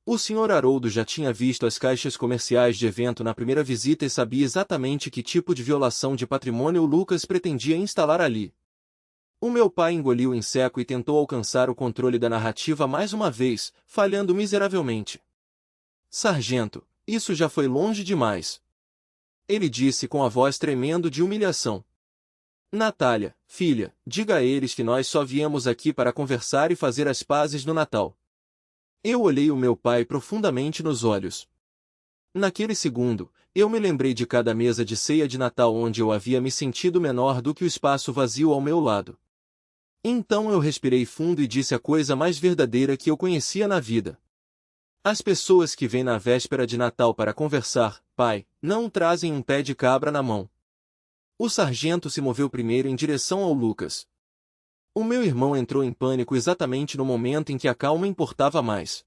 O Sr. Haroldo já tinha visto as caixas comerciais de evento na primeira visita e sabia exatamente que tipo de violação de patrimônio o Lucas pretendia instalar ali. O meu pai engoliu em seco e tentou alcançar o controle da narrativa mais uma vez, falhando miseravelmente. "Sargento, isso já foi longe demais." Ele disse com a voz tremendo de humilhação. "Natália, filha, diga a eles que nós só viemos aqui para conversar e fazer as pazes no Natal." Eu olhei o meu pai profundamente nos olhos. Naquele segundo, eu me lembrei de cada mesa de ceia de Natal onde eu havia me sentido menor do que o espaço vazio ao meu lado. Então eu respirei fundo e disse a coisa mais verdadeira que eu conhecia na vida. As pessoas que vêm na véspera de Natal para conversar, pai, não trazem um pé de cabra na mão. O sargento se moveu primeiro em direção ao Lucas. O meu irmão entrou em pânico exatamente no momento em que a calma importava mais.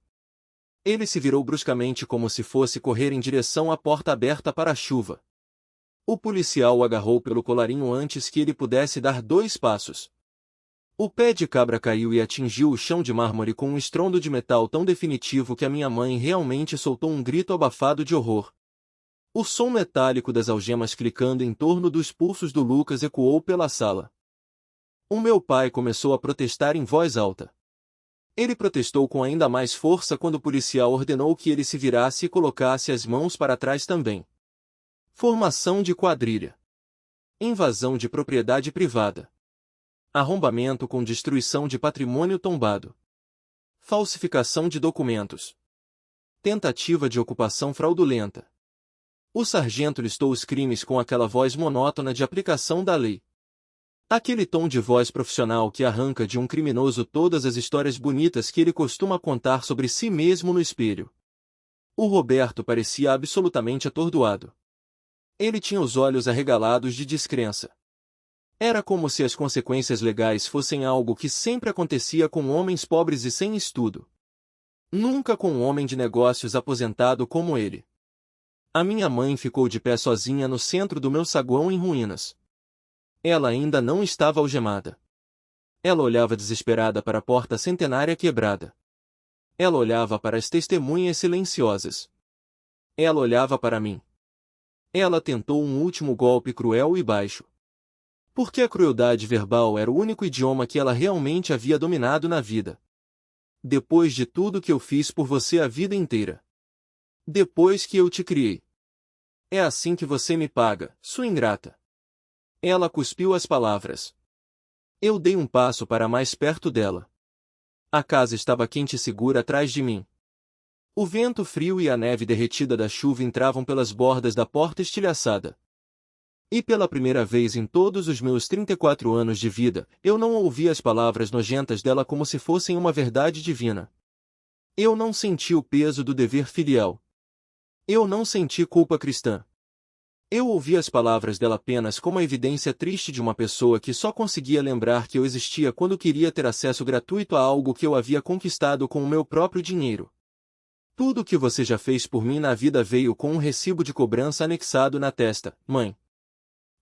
Ele se virou bruscamente como se fosse correr em direção à porta aberta para a chuva. O policial o agarrou pelo colarinho antes que ele pudesse dar 2 passos. O pé de cabra caiu e atingiu o chão de mármore com um estrondo de metal tão definitivo que a minha mãe realmente soltou um grito abafado de horror. O som metálico das algemas clicando em torno dos pulsos do Lucas ecoou pela sala. O meu pai começou a protestar em voz alta. Ele protestou com ainda mais força quando o policial ordenou que ele se virasse e colocasse as mãos para trás também. Formação de quadrilha. Invasão de propriedade privada. Arrombamento com destruição de patrimônio tombado. Falsificação de documentos. Tentativa de ocupação fraudulenta. O sargento listou os crimes com aquela voz monótona de aplicação da lei. Aquele tom de voz profissional que arranca de um criminoso todas as histórias bonitas que ele costuma contar sobre si mesmo no espelho. O Roberto parecia absolutamente atordoado. Ele tinha os olhos arregalados de descrença. Era como se as consequências legais fossem algo que sempre acontecia com homens pobres e sem estudo. Nunca com um homem de negócios aposentado como ele. A minha mãe ficou de pé sozinha no centro do meu saguão em ruínas. Ela ainda não estava algemada. Ela olhava desesperada para a porta centenária quebrada. Ela olhava para as testemunhas silenciosas. Ela olhava para mim. Ela tentou um último golpe cruel e baixo. Porque a crueldade verbal era o único idioma que ela realmente havia dominado na vida. Depois de tudo que eu fiz por você a vida inteira. Depois que eu te criei. É assim que você me paga, sua ingrata. Ela cuspiu as palavras. Eu dei um passo para mais perto dela. A casa estava quente e segura atrás de mim. O vento frio e a neve derretida da chuva entravam pelas bordas da porta estilhaçada. E pela primeira vez em todos os meus 34 anos de vida, eu não ouvi as palavras nojentas dela como se fossem uma verdade divina. Eu não senti o peso do dever filial. Eu não senti culpa cristã. Eu ouvi as palavras dela apenas como a evidência triste de uma pessoa que só conseguia lembrar que eu existia quando queria ter acesso gratuito a algo que eu havia conquistado com o meu próprio dinheiro. Tudo o que você já fez por mim na vida veio com um recibo de cobrança anexado na testa, mãe.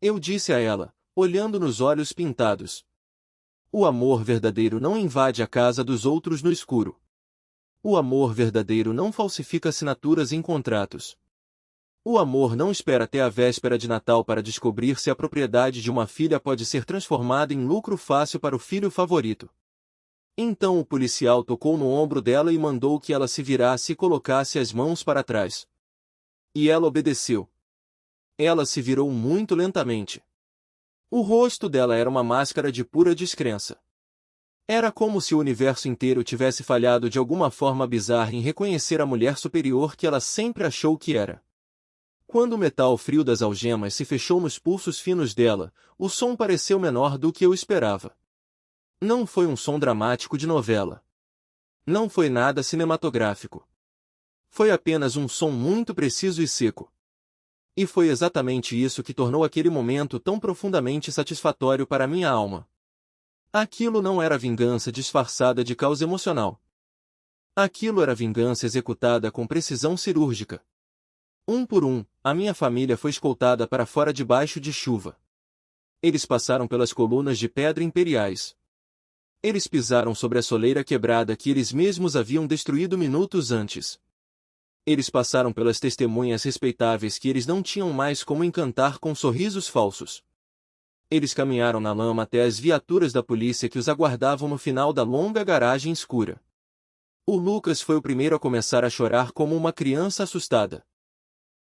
Eu disse a ela, olhando nos olhos pintados. O amor verdadeiro não invade a casa dos outros no escuro. O amor verdadeiro não falsifica assinaturas em contratos. O amor não espera até a véspera de Natal para descobrir se a propriedade de uma filha pode ser transformada em lucro fácil para o filho favorito. Então o policial tocou no ombro dela e mandou que ela se virasse e colocasse as mãos para trás. E ela obedeceu. Ela se virou muito lentamente. O rosto dela era uma máscara de pura descrença. Era como se o universo inteiro tivesse falhado de alguma forma bizarra em reconhecer a mulher superior que ela sempre achou que era. Quando o metal frio das algemas se fechou nos pulsos finos dela, o som pareceu menor do que eu esperava. Não foi um som dramático de novela. Não foi nada cinematográfico. Foi apenas um som muito preciso e seco. E foi exatamente isso que tornou aquele momento tão profundamente satisfatório para minha alma. Aquilo não era vingança disfarçada de causa emocional. Aquilo era vingança executada com precisão cirúrgica. Um por um, a minha família foi escoltada para fora debaixo de chuva. Eles passaram pelas colunas de pedra imperiais. Eles pisaram sobre a soleira quebrada que eles mesmos haviam destruído minutos antes. Eles passaram pelas testemunhas respeitáveis que eles não tinham mais como encantar com sorrisos falsos. Eles caminharam na lama até as viaturas da polícia que os aguardavam no final da longa garagem escura. O Lucas foi o primeiro a começar a chorar como uma criança assustada.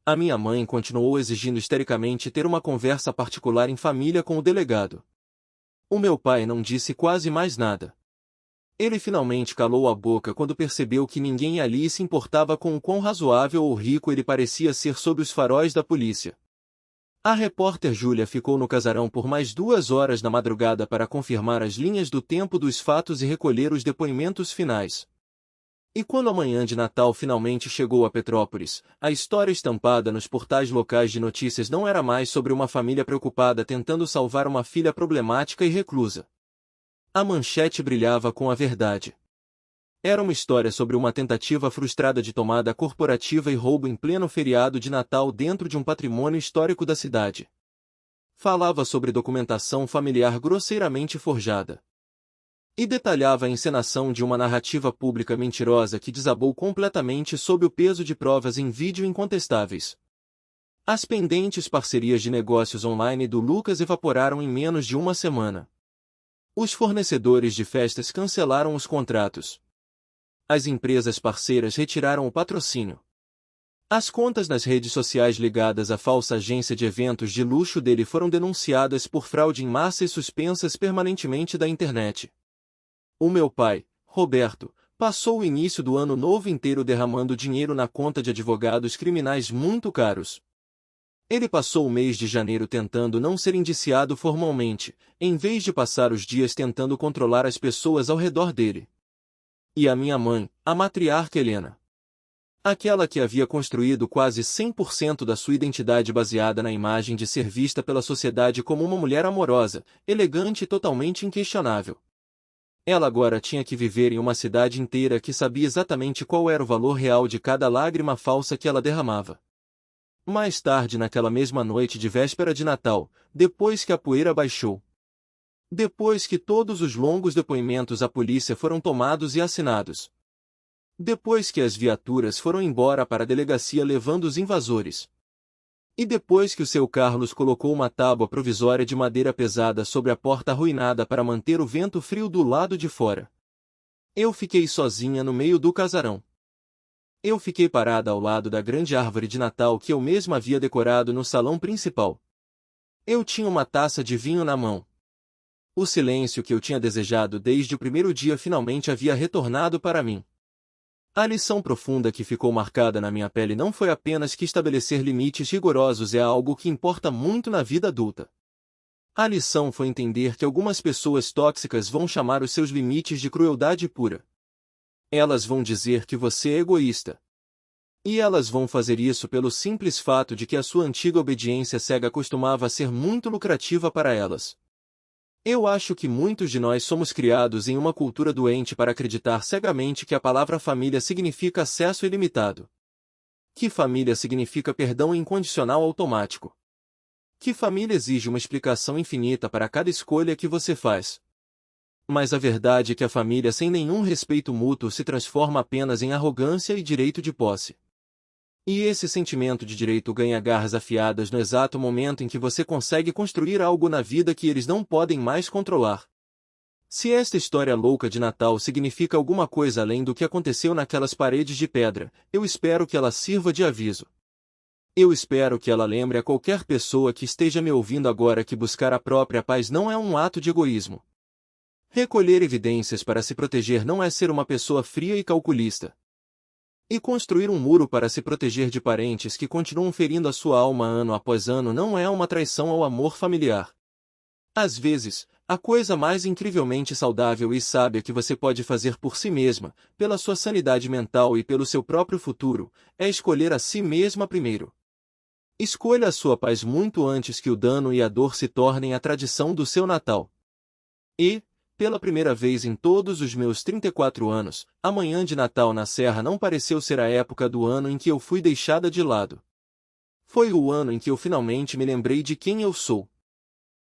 A minha mãe continuou exigindo histericamente ter uma conversa particular em família com o delegado. O meu pai não disse quase mais nada. Ele finalmente calou a boca quando percebeu que ninguém ali se importava com o quão razoável ou rico ele parecia ser sob os faróis da polícia. A repórter Júlia ficou no casarão por mais 2 horas na madrugada para confirmar as linhas do tempo dos fatos e recolher os depoimentos finais. E quando a manhã de Natal finalmente chegou a Petrópolis, a história estampada nos portais locais de notícias não era mais sobre uma família preocupada tentando salvar uma filha problemática e reclusa. A manchete brilhava com a verdade. Era uma história sobre uma tentativa frustrada de tomada corporativa e roubo em pleno feriado de Natal dentro de um patrimônio histórico da cidade. Falava sobre documentação familiar grosseiramente forjada. E detalhava a encenação de uma narrativa pública mentirosa que desabou completamente sob o peso de provas em vídeo incontestáveis. As pendentes parcerias de negócios online do Lucas evaporaram em menos de uma semana. Os fornecedores de festas cancelaram os contratos. As empresas parceiras retiraram o patrocínio. As contas nas redes sociais ligadas à falsa agência de eventos de luxo dele foram denunciadas por fraude em massa e suspensas permanentemente da internet. O meu pai, Roberto, passou o início do ano novo inteiro derramando dinheiro na conta de advogados criminais muito caros. Ele passou o mês de janeiro tentando não ser indiciado formalmente, em vez de passar os dias tentando controlar as pessoas ao redor dele. E a minha mãe, a matriarca Helena. Aquela que havia construído quase 100% da sua identidade baseada na imagem de ser vista pela sociedade como uma mulher amorosa, elegante e totalmente inquestionável. Ela agora tinha que viver em uma cidade inteira que sabia exatamente qual era o valor real de cada lágrima falsa que ela derramava. Mais tarde naquela mesma noite de véspera de Natal, depois que a poeira baixou, depois que todos os longos depoimentos à polícia foram tomados e assinados, depois que as viaturas foram embora para a delegacia levando os invasores, e depois que o seu Carlos colocou uma tábua provisória de madeira pesada sobre a porta arruinada para manter o vento frio do lado de fora, eu fiquei sozinha no meio do casarão. Eu fiquei parada ao lado da grande árvore de Natal que eu mesma havia decorado no salão principal. Eu tinha uma taça de vinho na mão. O silêncio que eu tinha desejado desde o primeiro dia finalmente havia retornado para mim. A lição profunda que ficou marcada na minha pele não foi apenas que estabelecer limites rigorosos é algo que importa muito na vida adulta. A lição foi entender que algumas pessoas tóxicas vão chamar os seus limites de crueldade pura. Elas vão dizer que você é egoísta. E elas vão fazer isso pelo simples fato de que a sua antiga obediência cega costumava ser muito lucrativa para elas. Eu acho que muitos de nós somos criados em uma cultura doente para acreditar cegamente que a palavra família significa acesso ilimitado. Que família significa perdão incondicional automático. Que família exige uma explicação infinita para cada escolha que você faz. Mas a verdade é que a família sem nenhum respeito mútuo se transforma apenas em arrogância e direito de posse. E esse sentimento de direito ganha garras afiadas no exato momento em que você consegue construir algo na vida que eles não podem mais controlar. Se esta história louca de Natal significa alguma coisa além do que aconteceu naquelas paredes de pedra, eu espero que ela sirva de aviso. Eu espero que ela lembre a qualquer pessoa que esteja me ouvindo agora que buscar a própria paz não é um ato de egoísmo. Recolher evidências para se proteger não é ser uma pessoa fria e calculista. E construir um muro para se proteger de parentes que continuam ferindo a sua alma ano após ano não é uma traição ao amor familiar. Às vezes, a coisa mais incrivelmente saudável e sábia que você pode fazer por si mesma, pela sua sanidade mental e pelo seu próprio futuro, é escolher a si mesma primeiro. Escolha a sua paz muito antes que o dano e a dor se tornem a tradição do seu Natal. E, pela primeira vez em todos os meus 34 anos, a manhã de Natal na Serra não pareceu ser a época do ano em que eu fui deixada de lado. Foi o ano em que eu finalmente me lembrei de quem eu sou.